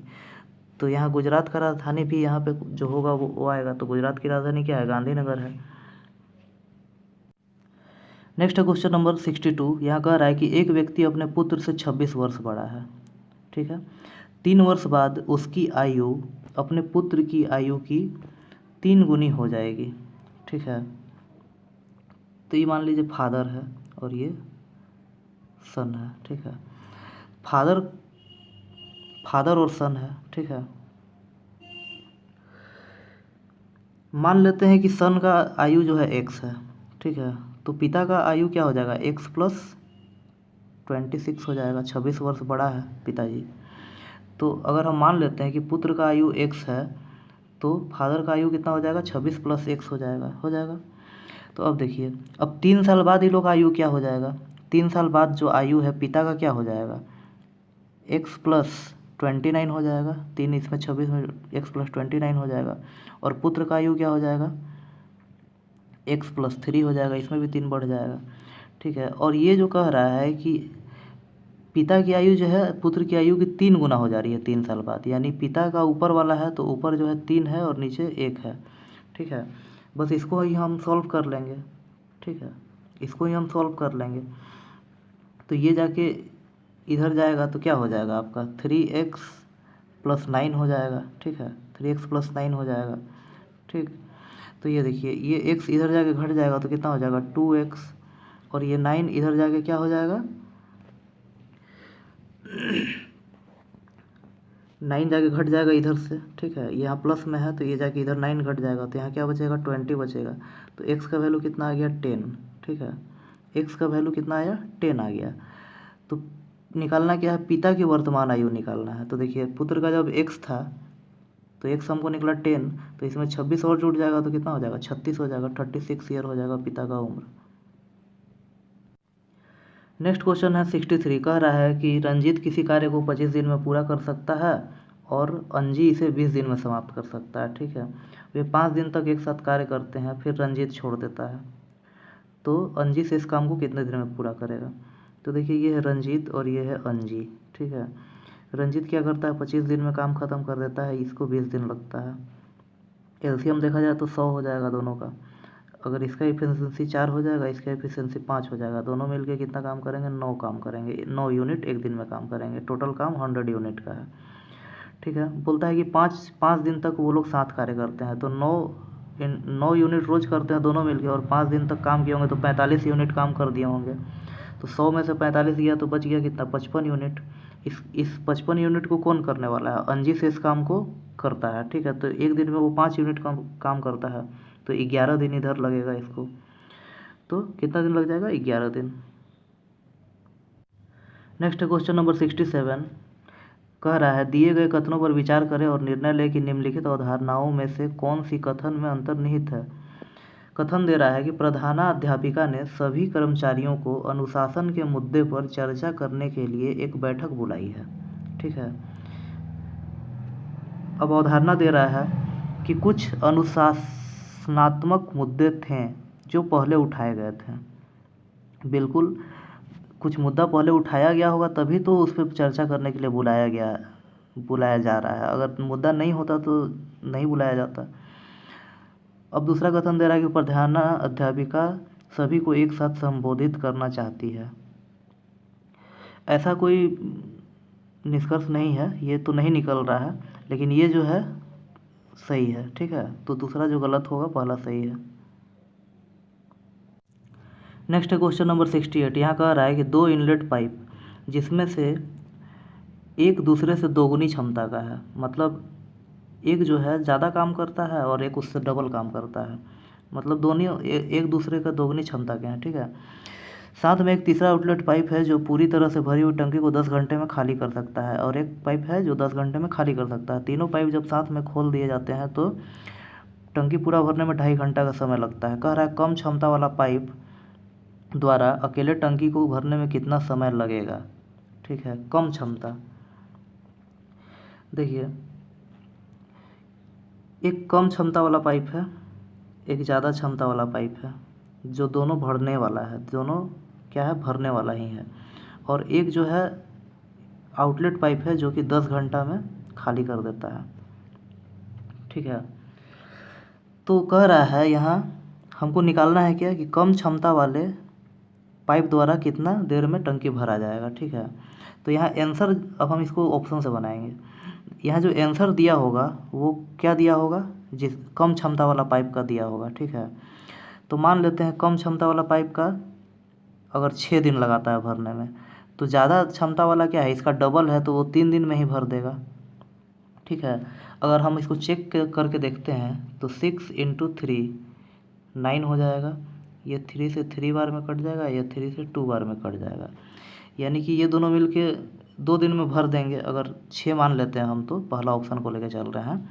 तो यहाँ गुजरात का राजधानी भी यहाँ पे जो होगा वो आएगा, तो गुजरात की राजधानी क्या है गांधीनगर है। नेक्स्ट क्वेश्चन नंबर 62, यहाँ कह रहा है कि एक व्यक्ति अपने पुत्र से 26 वर्ष बड़ा है, ठीक है। 3 वर्ष बाद उसकी आयु अपने पुत्र की आयु की 3 गुनी हो जाएगी, ठीक है। तो ये मान लीजिए फादर है और ये सन है, ठीक है। फादर और सन है, ठीक है। मान लेते हैं कि सन का आयु जो है x है, ठीक है। तो पिता का आयु क्या हो जाएगा x + 26 हो जाएगा, 26 वर्ष बड़ा है पिताजी। तो अगर हम मान लेते हैं कि पुत्र का आयु x है तो फादर का आयु कितना हो जाएगा 26 + x हो जाएगा। तो अब देखिए अब 3 साल बाद ये लोग आयु क्या हो जाएगा, 3 साल बाद जो आयु है पिता का क्या हो जाएगा x + 29 हो जाएगा, 3 इसमें 26 में x + 29 हो जाएगा। और पुत्र का आयु क्या हो जाएगा x + 3 हो जाएगा, इसमें भी 3 बढ़ जाएगा, ठीक है। और ये जो कह रहा है कि पिता की आयु जो है पुत्र की आयु की 3 गुना हो जा रही है 3 साल बाद, यानी पिता का ऊपर वाला है तो ऊपर जो है 3 है और नीचे 1 है। ठीक है, बस इसको ही हम सॉल्व कर लेंगे। ठीक है, इसको ही हम सॉल्व कर लेंगे। तो ये जाके इधर जाएगा तो क्या हो जाएगा आपका 3x + 9 हो जाएगा। ठीक है, 3x + 9 हो जाएगा। ठीक, तो ये देखिए ये x इधर जाके घट जाएगा तो कितना हो जाएगा 2x, और ये 9 इधर जाके क्या हो जाएगा 9 जाके घट जाएगा इधर से। ठीक है, यहाँ प्लस में है तो ये जाके इधर 9 घट जाएगा तो यहाँ क्या बचेगा 20 बचेगा। तो x का वैल्यू कितना आ गया 10। ठीक है, x का वैल्यू कितना आया 10 आ गया। तो निकालना क्या है, पिता की वर्तमान आयु निकालना है। तो देखिए पुत्र का जब x था तो x हमको निकला 10, तो इसमें 26 और जुड़ जाएगा तो कितना हो जाएगा 36 हो जाएगा, 36 ईयर हो जाएगा पिता का उम्र। नेक्स्ट क्वेश्चन है 63, कह रहा है कि रंजीत किसी कार्य को 25 दिन में पूरा कर सकता है और अंजी इसे 20 दिन में समाप्त कर सकता है। ठीक है, वे 5 दिन तक एक साथ कार्य करते हैं, फिर रंजीत छोड़ देता है, तो अंजी से इस काम को कितने दिन में पूरा करेगा। तो देखिए ये है रंजीत और ये है अंजी। ठीक है, रंजीत क्या करता है 25 दिन में काम ख़त्म कर देता है, इसको 20 दिन लगता है। एलसीएम देखा जाए तो 100 हो जाएगा दोनों का। अगर इसका एफिशिएंसी 4 हो जाएगा, इसका एफिशिएंसी 5 हो जाएगा, दोनों मिलके कितना काम करेंगे 9 काम करेंगे, 9 यूनिट एक दिन में काम करेंगे। टोटल काम 100 यूनिट का है। ठीक है, बोलता है कि 5 दिन तक वो लोग साथ कार्य करते हैं, तो 9 यूनिट रोज़ करते हैं दोनों मिलके, और 5 दिन तक काम किए होंगे तो 45 यूनिट काम कर दिए होंगे। तो 100 में से 45 गया तो बच गया कितना 55 यूनिट। इस 55 यूनिट को कौन करने वाला है, अंजी से इस काम को करता है। ठीक है, तो एक दिन में वो 5 यूनिट काम करता है, तो 11 दिन इधर लगेगा इसको। तो कितना दिन लग जाएगा 11 दिन। नेक्स्ट क्वेश्चन नंबर 67, कह रहा है दिए गए कथनों पर विचार करें और निर्णय लें कि निम्नलिखित अवधारणाओं में से कौन सी कथन में अंतर्निहित है। कथन दे रहा है कि प्रधानाध्यापिका ने सभी कर्मचारियों को अनुशासन के मुद्दे पर चर्चा करने के लिए एक बैठक बुलाई है। ठीक है, अब अवधारणा दे रहा है कि कुछ अनुशासनात्मक मुद्दे थे जो पहले उठाए गए थे। बिल्कुल, कुछ मुद्दा पहले उठाया गया होगा तभी तो उस पर चर्चा करने के लिए बुलाया जा रहा है। अगर मुद्दा नहीं होता तो नहीं बुलाया जाता। अब दूसरा कथन दे रहा है कि प्रधानाध्यापिका सभी को एक साथ संबोधित करना चाहती है। ऐसा कोई निष्कर्ष नहीं है, ये तो नहीं निकल रहा है, लेकिन ये जो है सही है। ठीक है, तो दूसरा जो गलत होगा पहला सही है। नेक्स्ट क्वेश्चन नंबर 68, यहाँ कह रहा है कि 2 इनलेट पाइप जिसमें से एक दूसरे से दोगुनी क्षमता का है, मतलब एक जो है ज़्यादा काम करता है और एक उससे डबल काम करता है, मतलब दोनों एक दूसरे का दोगुनी क्षमता के हैं। ठीक है, साथ में एक तीसरा आउटलेट पाइप है जो पूरी तरह से भरी हुई टंकी को 10 घंटे में खाली कर सकता है, और एक पाइप है जो 10 घंटे में खाली कर सकता है। तीनों पाइप जब साथ में खोल दिए जाते हैं तो टंकी पूरा भरने में 2.5 घंटा का समय लगता है। कह रहा है कम क्षमता वाला पाइप द्वारा अकेले टंकी को भरने में कितना समय लगेगा। ठीक है, कम क्षमता, देखिए एक कम क्षमता वाला पाइप है, एक ज़्यादा क्षमता वाला पाइप है, जो दोनों भरने वाला है, दोनों क्या है भरने वाला ही है, और एक जो है आउटलेट पाइप है जो कि 10 घंटा में खाली कर देता है। ठीक है, तो कह रहा है यहाँ हमको निकालना है क्या कि कम क्षमता वाले पाइप द्वारा कितना देर में टंकी भरा जाएगा। ठीक है, तो यहाँ आंसर अब हम इसको ऑप्शन से बनाएंगे। यहाँ जो आंसर दिया होगा वो क्या दिया होगा, जिस कम क्षमता वाला पाइप का दिया होगा। ठीक है, तो मान लेते हैं कम क्षमता वाला पाइप का अगर 6 दिन लगाता है भरने में, तो ज़्यादा क्षमता वाला क्या है इसका डबल है, तो वो 3 दिन में ही भर देगा। ठीक है, अगर हम इसको चेक करके देखते हैं तो 6 × 3 9 हो जाएगा, ये 3 से 3 बार में कट जाएगा, ये 3 से 2 बार में कट जाएगा, यानी कि ये दोनों मिलके 2 दिन में भर देंगे। अगर 6 मान लेते हैं हम, तो पहला ऑप्शन को लेकर चल रहे हैं,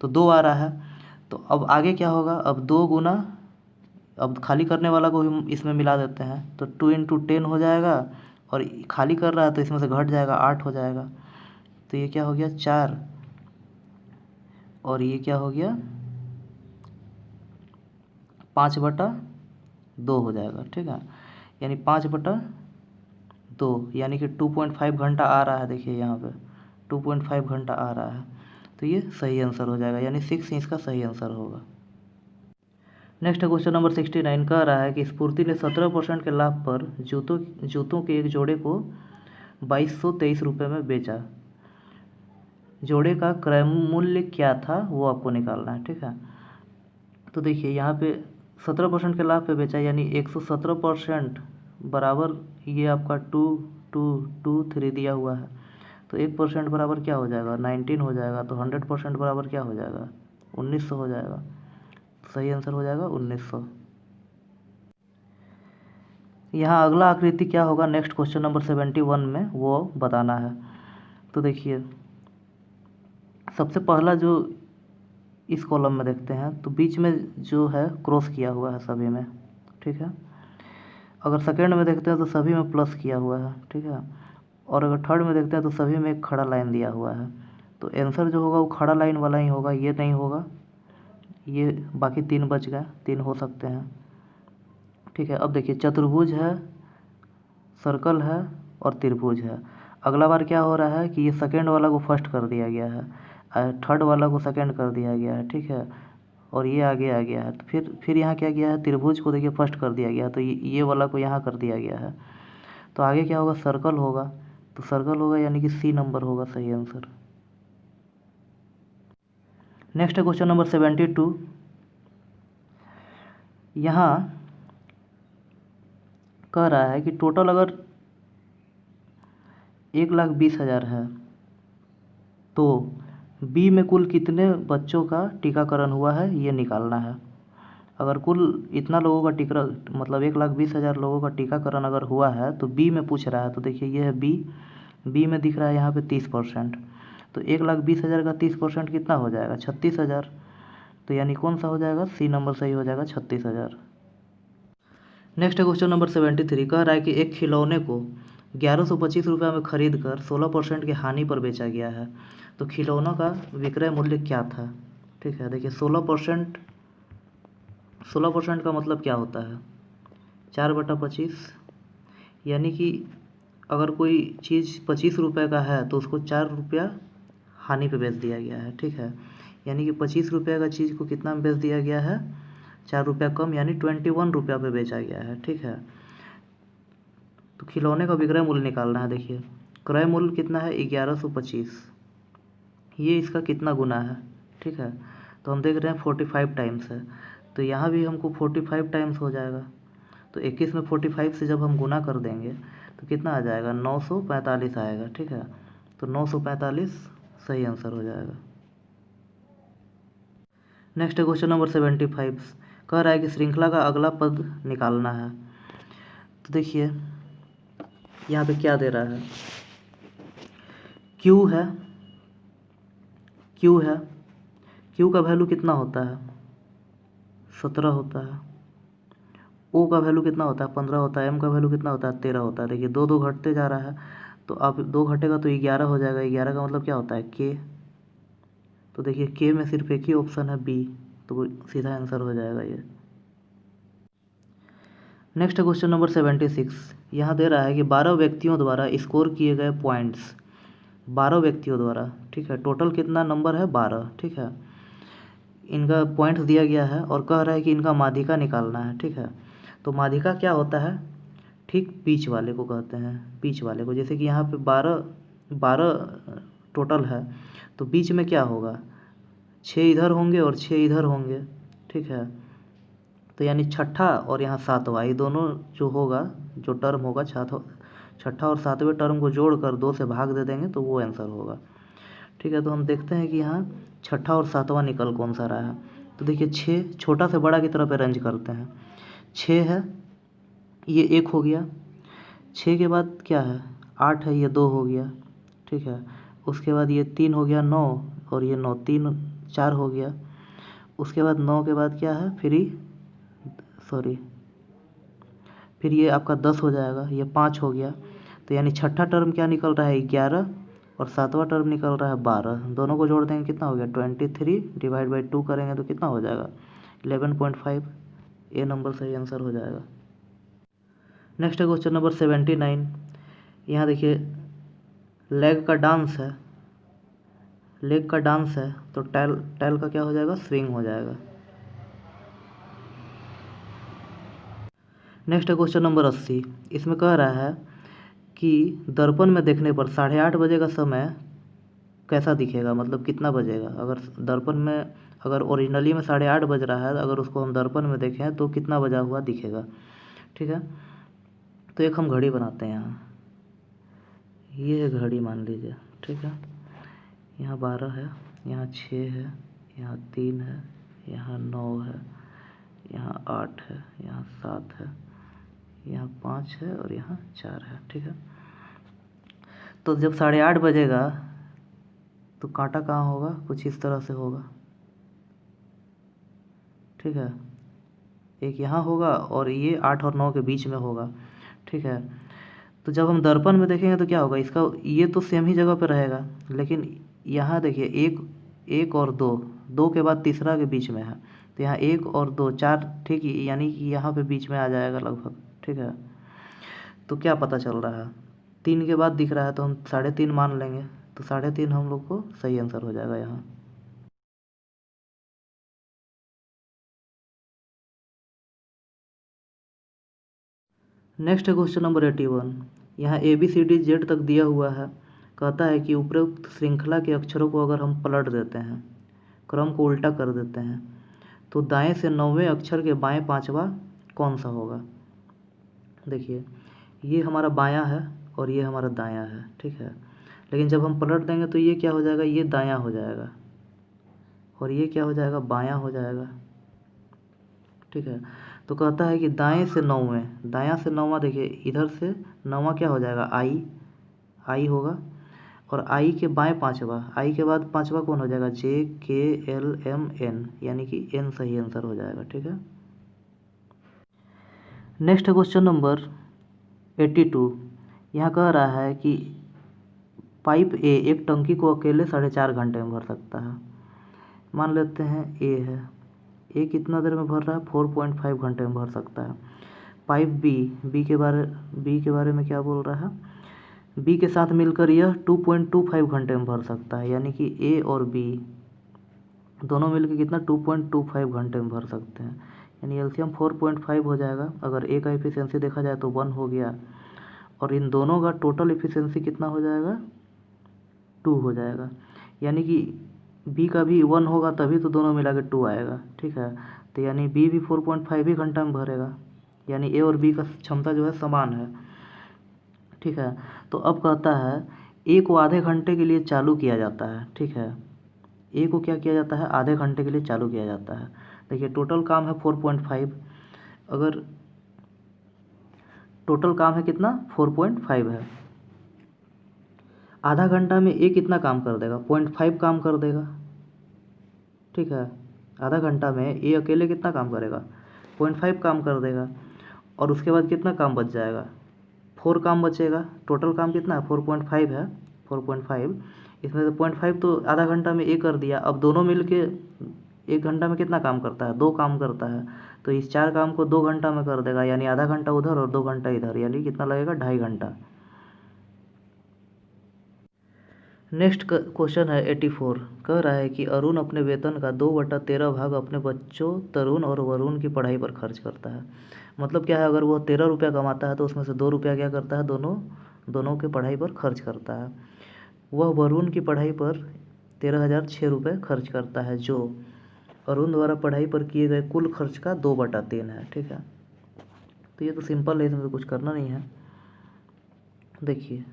तो 2 आ रहा है। तो अब आगे क्या होगा, अब 2 गुना, अब खाली करने वाला को भी इसमें मिला देते हैं, तो 2 × 10 हो जाएगा, और खाली कर रहा है तो इसमें से घट जाएगा 8 हो जाएगा, तो ये क्या हो गया 4, और ये क्या हो गया 5/2 हो जाएगा। ठीक है, यानी 5/2 2, यानी कि 2.5 घंटा आ रहा है। देखिए यहाँ पे 2.5 घंटा आ रहा है, तो ये सही आंसर हो जाएगा, यानी 6 इसका सही आंसर होगा। नेक्स्ट क्वेश्चन नंबर 69 कह रहा है कि स्फूर्ति ने 17% के लाभ पर जूतों के एक जोड़े को 2223 रुपये में बेचा। जोड़े का क्रय मूल्य क्या था वो आपको निकालना है, ठीक है। तो देखिए यहाँ पे 17% के लाभ पे बेचा, यानी 117% बराबर ये आपका 2223 दिया हुआ है, तो 1% बराबर क्या हो जाएगा, 19 हो जाएगा। तो 100% बराबर क्या हो जाएगा, 1900 हो जाएगा। सही आंसर हो जाएगा 1900। यहाँ अगला आकृति क्या होगा नेक्स्ट क्वेश्चन नंबर 71 में, वो बताना है। तो देखिए सबसे पहला जो इस कॉलम में देखते हैं, तो बीच में जो है क्रॉस किया हुआ है सभी में, ठीक है। अगर सेकेंड में देखते हैं तो सभी में प्लस किया हुआ है, ठीक है। और अगर थर्ड में देखते हैं तो सभी में एक खड़ा लाइन दिया हुआ है। तो आंसर जो होगा वो खड़ा लाइन वाला ही होगा, ये नहीं होगा। ये बाकी 3 बच गए, 3 हो सकते हैं, ठीक है। अब देखिए चतुर्भुज है, सर्कल है और त्रिभुज है। अगला बार क्या हो रहा है कि ये सेकेंड वाला को फर्स्ट कर दिया गया है, थर्ड वाला को सेकेंड कर दिया गया है, ठीक है। और ये आगे आ गया है, तो फिर यहाँ क्या किया है, त्रिभुज को देखिए फर्स्ट कर दिया गया है, तो ये वाला को यहाँ कर दिया गया है। तो आगे क्या होगा, सर्कल होगा। तो सर्कल होगा, यानी कि सी नंबर होगा सही आंसर। नेक्स्ट है क्वेश्चन नंबर 72। यहाँ कह रहा है कि टोटल अगर 1,20,000 है तो बी में कुल कितने बच्चों का टीकाकरण हुआ है ये निकालना है। अगर कुल इतना लोगों का टीका मतलब 1,20,000 लोगों का टीकाकरण अगर हुआ है तो बी में पूछ रहा है। तो देखिए ये है बी में दिख रहा है यहाँ पे 30%। तो 1,20,000 का 30% कितना हो जाएगा, 36,000। तो यानी कौन सा हो जाएगा, सी नंबर सही हो जाएगा 36,000। नेक्स्ट क्वेश्चन नंबर 73 कह रहा है कि एक खिलौने को 1125 रुपये में खरीद कर 16% की हानि पर बेचा गया है। तो खिलौनों का विक्रय मूल्य क्या था, ठीक है। देखिए 16% का मतलब क्या होता है, 4/25, यानी कि अगर कोई चीज़ 25 रुपये का है तो उसको 4 रुपया हानि पे बेच दिया गया है, ठीक है। यानी कि 25 रुपये का चीज़ को कितना में बेच दिया गया है, 4 रुपया कम, यानी 21 रुपया पे बेचा गया है, ठीक है। तो खिलौने का विक्रय मूल्य निकालना है। देखिए क्रय मूल्य कितना है, 1125, ये इसका कितना गुना है, ठीक है। तो हम देख रहे हैं 45 टाइम्स है, तो यहाँ भी हमको 45 टाइम्स हो जाएगा। तो 21 में 45 से जब हम गुना कर देंगे तो कितना आ जाएगा, 945 आएगा, ठीक है। तो 945 सही आंसर हो जाएगा। नेक्स्ट क्वेश्चन नंबर 75 कह रहा है कि श्रृंखला का अगला पद निकालना है। तो देखिए यहाँ पे क्या दे रहा है, क्यू है, क्यू का वैल्यू कितना होता है, 17 होता है। ओ का वैल्यू कितना होता है, 15 होता है। एम का वैल्यू कितना होता है, 13 होता है। देखिए 2 घटते जा रहा है, तो अब 2 घटेगा तो 11 हो जाएगा। 11 का मतलब क्या होता है, के। तो देखिए के में सिर्फ एक ही ऑप्शन है बी, तो वो सीधा आंसर हो जाएगा ये। नेक्स्ट क्वेश्चन नंबर 76 यहाँ दे रहा है कि 12 व्यक्तियों द्वारा स्कोर किए गए पॉइंट्स, 12 व्यक्तियों द्वारा, ठीक है। टोटल कितना नंबर है, 12, ठीक है। इनका पॉइंट्स दिया गया है और कह रहा है कि इनका माध्यिका निकालना है, ठीक है। तो माध्यिका क्या होता है, ठीक बीच वाले को कहते हैं, बीच वाले को। जैसे कि यहाँ पे 12 टोटल है, तो बीच में क्या होगा, 6 इधर होंगे और 6 इधर होंगे, ठीक है। तो यानी छठा और यहाँ सातवां, ये दोनों जो होगा, जो टर्म होगा, छठा और सातवें टर्म को जोड़कर 2 से भाग दे देंगे तो वो आंसर होगा, ठीक है। तो हम देखते हैं कि यहाँ छठा और सातवां निकल कौन सा रहा है। तो देखिए 6 छोटा से बड़ा की तरफ अरेंज करते हैं। 6 है, ये 1 हो गया। 6 के बाद क्या है, 8 है, ये 2 हो गया, ठीक है। उसके बाद ये 3 हो गया, 9, और ये 9, 3 4 हो गया। उसके बाद 9 के बाद क्या है, फिर ये आपका 10 हो जाएगा, ये 5 हो गया। तो यानी छठा टर्म क्या निकल रहा है, 11, और सातवां टर्म निकल रहा है 12। दोनों को जोड़ देंगे कितना हो गया, 23 डिवाइड बाई 2 करेंगे तो कितना हो जाएगा, 11.5। ए नंबर सही आंसर हो जाएगा। नेक्स्ट क्वेश्चन नंबर 79 यहाँ देखिए लेग का डांस है, लेग का डांस है, तो टैल टैल का क्या हो जाएगा, स्विंग हो जाएगा। नेक्स्ट है क्वेश्चन नंबर 80। इसमें कह रहा है कि दर्पण में देखने पर 8:30 बजे का समय कैसा दिखेगा, मतलब कितना बजेगा। अगर दर्पण में, अगर ओरिजिनली में 8:30 बज रहा है, अगर उसको हम दर्पण में देखें तो कितना बजा हुआ दिखेगा। ठीक है, तो एक हम घड़ी बनाते हैं। यहाँ ये है घड़ी मान लीजिए। ठीक है, यहाँ 12 है, यहाँ 6 है, यहाँ 3 है, यहाँ 9 है, यहाँ 8 है, यहाँ 7 है, यहाँ 5 है और यहाँ 4 है। ठीक है, तो जब 8:30 बजेगा तो कांटा कहाँ होगा, कुछ इस तरह से होगा। ठीक है, एक यहाँ होगा और ये 8 और 9 के बीच में होगा। ठीक है, तो जब हम दर्पण में देखेंगे तो क्या होगा, इसका ये तो सेम ही जगह पे रहेगा, लेकिन यहाँ देखिए एक और दो के बाद तीसरा के बीच में है, तो यहाँ 1 और 2 4, ठीक है, यानी कि यहाँ पे बीच में आ जाएगा लगभग। ठीक है, तो क्या पता चल रहा है, 3 के बाद दिख रहा है तो हम 3.5 मान लेंगे, तो 3.5 हम लोग को सही आंसर हो जाएगा यहाँ। नेक्स्ट है क्वेश्चन नंबर 81। यहाँ ABCD Z तक दिया हुआ है। कहता है कि उपरोक्त श्रृंखला के अक्षरों को अगर हम पलट देते हैं, क्रम को उल्टा कर देते हैं, तो दाएं से 9वें अक्षर के बाएं 5वां कौन सा होगा। देखिए ये हमारा बायां है और ये हमारा दायां है। ठीक है, लेकिन जब हम पलट देंगे तो ये क्या हो जाएगा, ये दायां हो जाएगा और ये क्या हो जाएगा, बायां हो जाएगा। ठीक है, तो कहता है कि दाएं से 9वें, दायां से 9वां, देखिए इधर से 9वां क्या हो जाएगा, आई होगा, और आई के बाएं 5वां, आई के बाद 5वां कौन हो जाएगा, JKLMN, यानी कि N सही आंसर हो जाएगा। ठीक है, नेक्स्ट है क्वेश्चन नंबर 82। यहाँ कह रहा है कि पाइप A एक टंकी को अकेले 4.5 घंटे में भर सकता है। मान लेते हैं A है, A कितना देर में भर रहा है, 4.5 घंटे में भर सकता है। पाइप B के बारे में क्या बोल रहा है, B के साथ मिलकर यह 2.25 घंटे में भर सकता है, यानी कि A और B दोनों मिलकर कितना, 2.25 घंटे में भर सकते हैं, यानी एलसीएम 4.5 हो जाएगा। अगर A का एफिशिएंसी देखा जाए तो 1 हो गया, और इन दोनों का टोटल एफिशिएंसी कितना हो जाएगा, 2 हो जाएगा, यानी कि B का भी 1 होगा तभी तो दोनों मिला के 2 आएगा। ठीक है, तो यानी B भी 4.5 ही घंटा में भरेगा, यानी A और B का क्षमता जो है समान है। ठीक है, तो अब कहता है A को आधे घंटे के लिए चालू किया जाता है। ठीक है, A को क्या किया जाता है, आधे घंटे के लिए चालू किया जाता है। देखिए टोटल काम है 4.5, अगर टोटल काम है कितना, 4.5 है, आधा घंटा में A कितना काम कर देगा, 0.5 काम कर देगा। ठीक है, आधा घंटा में A अकेले कितना काम करेगा, 0.5 काम कर देगा, और उसके बाद कितना काम बच जाएगा, 4 काम बचेगा। टोटल काम कितना है, 4.5 है, 4.5, इसमें से 0.5 तो आधा घंटा में A कर दिया। अब दोनों मिल के 1 घंटा में कितना काम करता है, 2 काम करता है, तो इस 4 काम को 2 घंटा में कर देगा, यानी आधा घंटा उधर और 2 घंटा इधर, यानी कितना लगेगा, 2.5 घंटा। नेक्स्ट क्वेश्चन है 84। कह रहा है कि अरुण अपने वेतन का 2/13 भाग अपने बच्चों तरुण और वरुण की पढ़ाई पर खर्च करता है। मतलब क्या है, अगर वो 13 रुपया कमाता है तो उसमें से 2 रुपया क्या करता है, दोनों के पढ़ाई पर खर्च करता है। वह वरुण की पढ़ाई पर 13,006 रुपये खर्च करता है, जो अरुण द्वारा पढ़ाई पर किए गए कुल खर्च का 2/3 है। ठीक है, तो ये तो सिंपल है, इसमें तो कुछ करना नहीं है। देखिए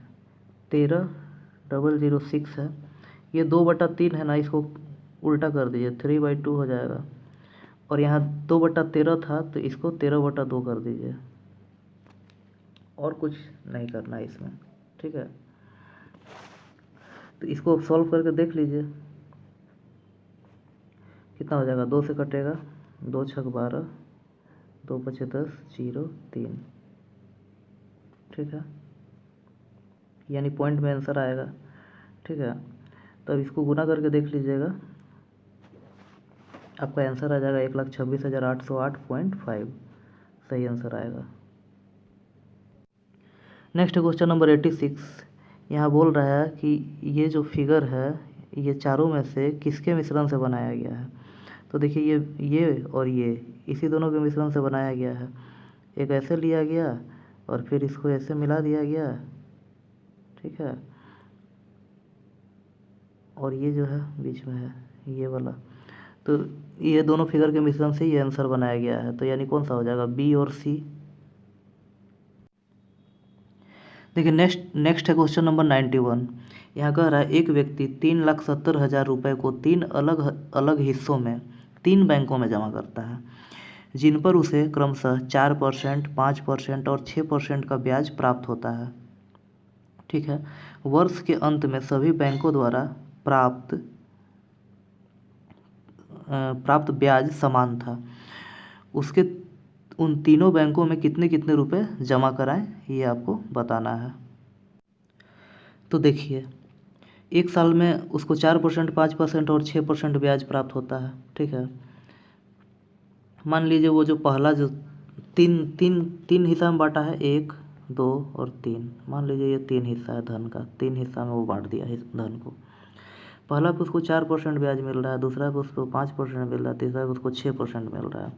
13,006 है, ये 2/3 है ना, इसको उल्टा कर दीजिए, 3/2 हो जाएगा, और यहाँ 2/13 था तो इसको 13/2 कर दीजिए, और कुछ नहीं करना है इसमें। ठीक है, तो इसको सॉल्व करके देख लीजिए कितना हो जाएगा, 2 से कटेगा, 2 छक 12, 2 पचे 10, 0 3। ठीक है, यानी पॉइंट में आंसर आएगा। ठीक है, तो अब इसको गुना करके देख लीजिएगा, आपका आंसर आ जाएगा 1,26,808.5, सही आंसर आएगा। Next question number 86। यहाँ बोल रहा है कि ये जो फिगर है ये चारों में से किसके मिश्रण से बनाया गया है। तो देखिए ये और ये इसी दोनों के मिश्रण से बनाया गया है। एक ऐसे लिया गया और फिर इसको ऐसे मिला दिया गया, ठीक है, और ये जो है बीच में है ये वाला। तो ये दोनों फिगर के मिश्रण से ये आंसर बनाया गया है। तो यानी कौन सा हो जाएगा, बी और सी। देखिए नेक्स्ट है क्वेश्चन नंबर 91। यहाँ कह रहा है एक व्यक्ति 3,70,000 रुपये को 3 अलग अलग हिस्सों में 3 बैंकों में जमा करता है, जिन पर उसे क्रमशः 4%, 5% और 6% का ब्याज प्राप्त होता है। ठीक है, वर्ष के अंत में सभी बैंकों द्वारा प्राप्त ब्याज समान था। उसके उन तीनों बैंकों में कितने कितने रुपए जमा कराएं ये आपको बताना है। तो देखिए एक साल में उसको 4%, 5% और 6% ब्याज प्राप्त होता है। ठीक है, मान लीजिए वो जो पहला जो तीन हिस्सा में बांटा है, 1, 2 और 3। मान लीजिए ये 3 हिस्सा है धन का, 3 हिस्सा में वो बांट दिया है धन को। पहला पे उसको 4% ब्याज मिल रहा है, दूसरा पे उसको 5% मिल रहा है, तीसरा पे उसको 6% मिल रहा है।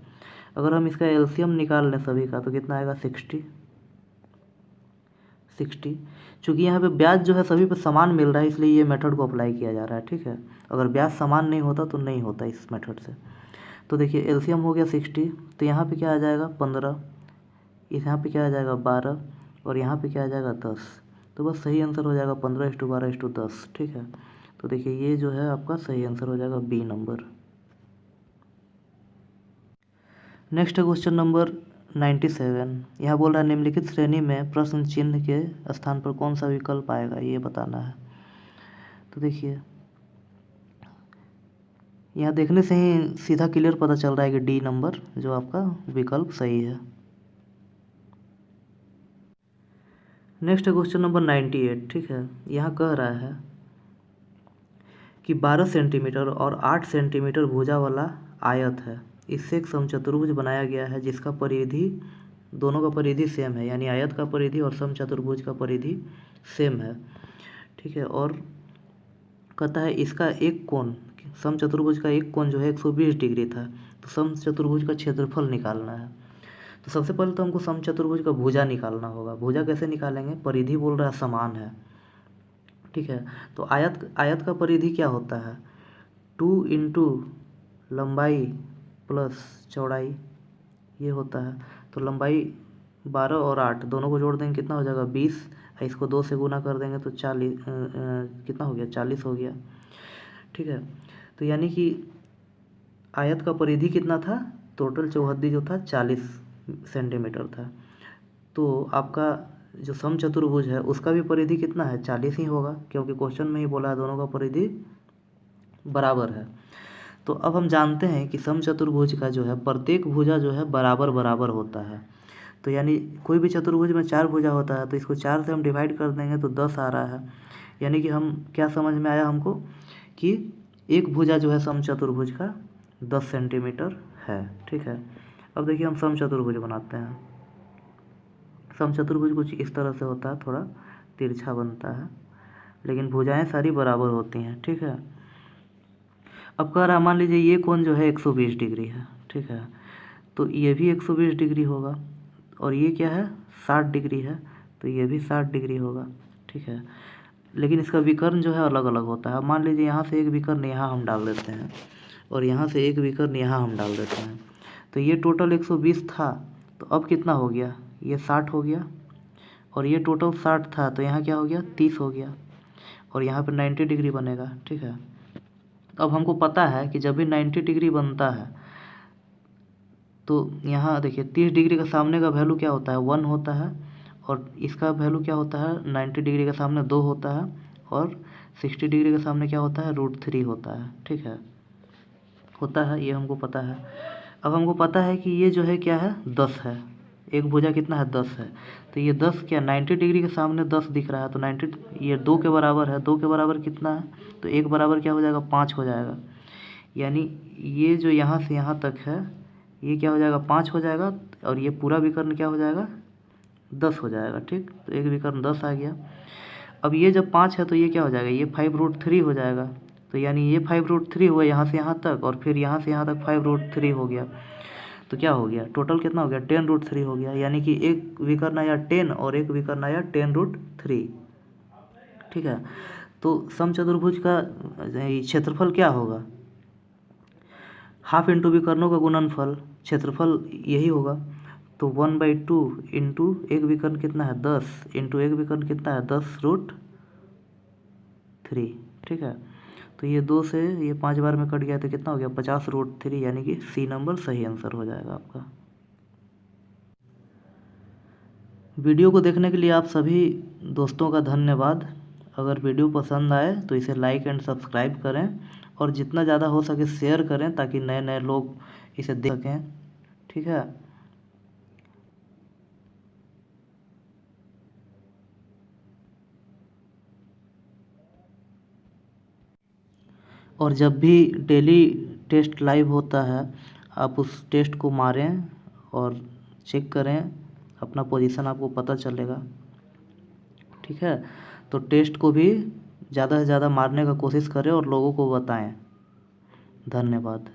अगर हम इसका एलसीएम निकाल लें सभी का तो कितना आएगा, 60। चूँकि यहाँ पे ब्याज जो है सभी पे समान मिल रहा है इसलिए ये मेथड को अप्लाई किया जा रहा है। ठीक है, अगर ब्याज समान नहीं होता तो नहीं होता इस मेथड से। तो देखिए एलसीएम हो गया 60, तो यहाँ पे क्या आ जाएगा 15, यहाँ पे क्या आ जाएगा 12 और यहाँ पे क्या आ जाएगा 10। तो बस सही आंसर हो जाएगा 15:12:10। ठीक है, तो देखिए ये जो है आपका सही आंसर हो जाएगा बी नंबर। नेक्स्ट है क्वेश्चन नंबर 97। यहाँ बोल रहा है निम्नलिखित श्रेणी में प्रश्न चिन्ह के स्थान पर कौन सा विकल्प आएगा ये बताना है। तो देखिए यहाँ देखने से ही सीधा क्लियर पता चल रहा है कि डी नंबर जो आपका विकल्प सही है। नेक्स्ट है क्वेश्चन नंबर 98। ठीक है, यहाँ कह रहा है कि 12 सेंटीमीटर और 8 सेंटीमीटर भुजा वाला आयत है, इससे एक समचतुर्भुज बनाया गया है जिसका परिधि, दोनों का परिधि सेम है, यानी आयत का परिधि और समचतुर्भुज का परिधि सेम है। ठीक है, और कहता है इसका एक कोण, समचतुर्भुज का एक कोण जो है 120 डिग्री था, तो समचतुर्भुज का क्षेत्रफल निकालना है। तो सबसे पहले तो हमको समचतुर्भुज का भुजा निकालना होगा। भुजा कैसे निकालेंगे, परिधि बोल रहा है समान है। ठीक है, तो आयत का परिधि क्या होता है, 2 इंटू लंबाई प्लस चौड़ाई ये होता है। तो लंबाई 12 और 8 दोनों को जोड़ देंगे कितना हो जाएगा 20, इसको 2 से गुना कर देंगे तो 40 कितना हो गया 40 हो गया। ठीक है, तो यानी कि आयत का परिधि कितना था, टोटल चौहद्दी जो था 40 सेंटीमीटर था। तो आपका जो समचतुर्भुज है उसका भी परिधि कितना है, 40 ही होगा, क्योंकि क्वेश्चन में ही बोला है दोनों का परिधि बराबर है। तो अब हम जानते हैं कि समचतुर्भुज का जो है प्रत्येक भुजा जो है बराबर बराबर होता है। तो यानी कोई भी चतुर्भुज में 4 भुजा होता है तो इसको 4 से हम डिवाइड कर देंगे तो 10 आ रहा है। यानी कि हम क्या समझ में आया हमको कि एक भुजा जो है समचतुर्भुज का 10 सेंटीमीटर है। ठीक है, अब देखिए हम समचतुर्भुज बनाते हैं। समचतुर्भुज कुछ इस तरह से होता है, थोड़ा तिरछा बनता है, लेकिन भुजाएं सारी बराबर होती हैं। ठीक है, अब कह रहा है मान लीजिए ये कोण जो है 120 डिग्री है। ठीक है, तो ये भी 120 डिग्री होगा, और ये क्या है 60 डिग्री है, तो ये भी 60 डिग्री होगा। ठीक है, लेकिन इसका विकर्ण जो है अलग अलग होता है। मान लीजिए यहाँ से एक विकर्ण यहाँ हम डाल देते हैं और यहाँ से एक विकर्ण यहाँ हम डाल देते हैं, तो ये टोटल 120 था, तो अब कितना हो गया, ये 60 हो गया, और ये टोटल 60 था तो यहाँ क्या हो गया 30 हो गया, और यहाँ पर 90 डिग्री बनेगा। ठीक है, अब हमको पता है कि जब भी 90 डिग्री बनता है तो यहाँ देखिए 30 डिग्री का सामने का वैल्यू क्या होता है 1 होता है, और इसका वैल्यू क्या होता है 90 डिग्री के सामने 2 होता है, और 60 डिग्री के सामने क्या होता है √3 होता है। ठीक है, होता है, ये हमको पता है। अब हमको पता है कि ये जो है क्या है 10 है, एक भुजा कितना है 10 है, तो ये 10 क्या 90 डिग्री के सामने 10 दिख रहा है, तो 90 ये 2 के बराबर है। 2 के बराबर कितना है, तो 1 बराबर क्या हो जाएगा 5 हो जाएगा। यानी ये जो यहाँ से यहाँ तक है ये क्या हो जाएगा 5 हो जाएगा, और ये पूरा विकर्ण क्या हो जाएगा 10 हो जाएगा। ठीक, तो एक विकर्ण 10 आ गया। अब ये जब 5 है तो ये क्या हो जाएगा, ये 5√3 हो जाएगा। तो यानी ये 5√3 हुआ यहाँ से यहाँ तक, और फिर यहाँ से यहाँ तक 5√3 हो गया। तो क्या हो गया, टोटल कितना हो गया, 10√3 हो गया। यानी कि एक विकर्ण आया 10 और एक विकर्ण आया 10√3। ठीक है, तो समचतुर्भुज का क्षेत्रफल क्या होगा, हाफ इंटू विकर्णों का गुणनफल, क्षेत्रफल यही होगा। तो 1/2 इंटू एक विकर्ण कितना है 10, इंटू एक विकर्ण कितना है 10√3। ठीक है, तो ये 2 से ये 5 बार में कट गया तो कितना हो गया 50√3, यानी कि सी नंबर सही आंसर हो जाएगा आपका। वीडियो को देखने के लिए आप सभी दोस्तों का धन्यवाद। अगर वीडियो पसंद आए तो इसे लाइक एंड सब्सक्राइब करें, और जितना ज़्यादा हो सके शेयर करें ताकि नए नए लोग इसे देख सकें। ठीक है, और जब भी डेली टेस्ट लाइव होता है आप उस टेस्ट को मारें और चेक करें, अपना पोजीशन आपको पता चलेगा। ठीक है, तो टेस्ट को भी ज़्यादा से ज़्यादा मारने का कोशिश करें और लोगों को बताएं। धन्यवाद।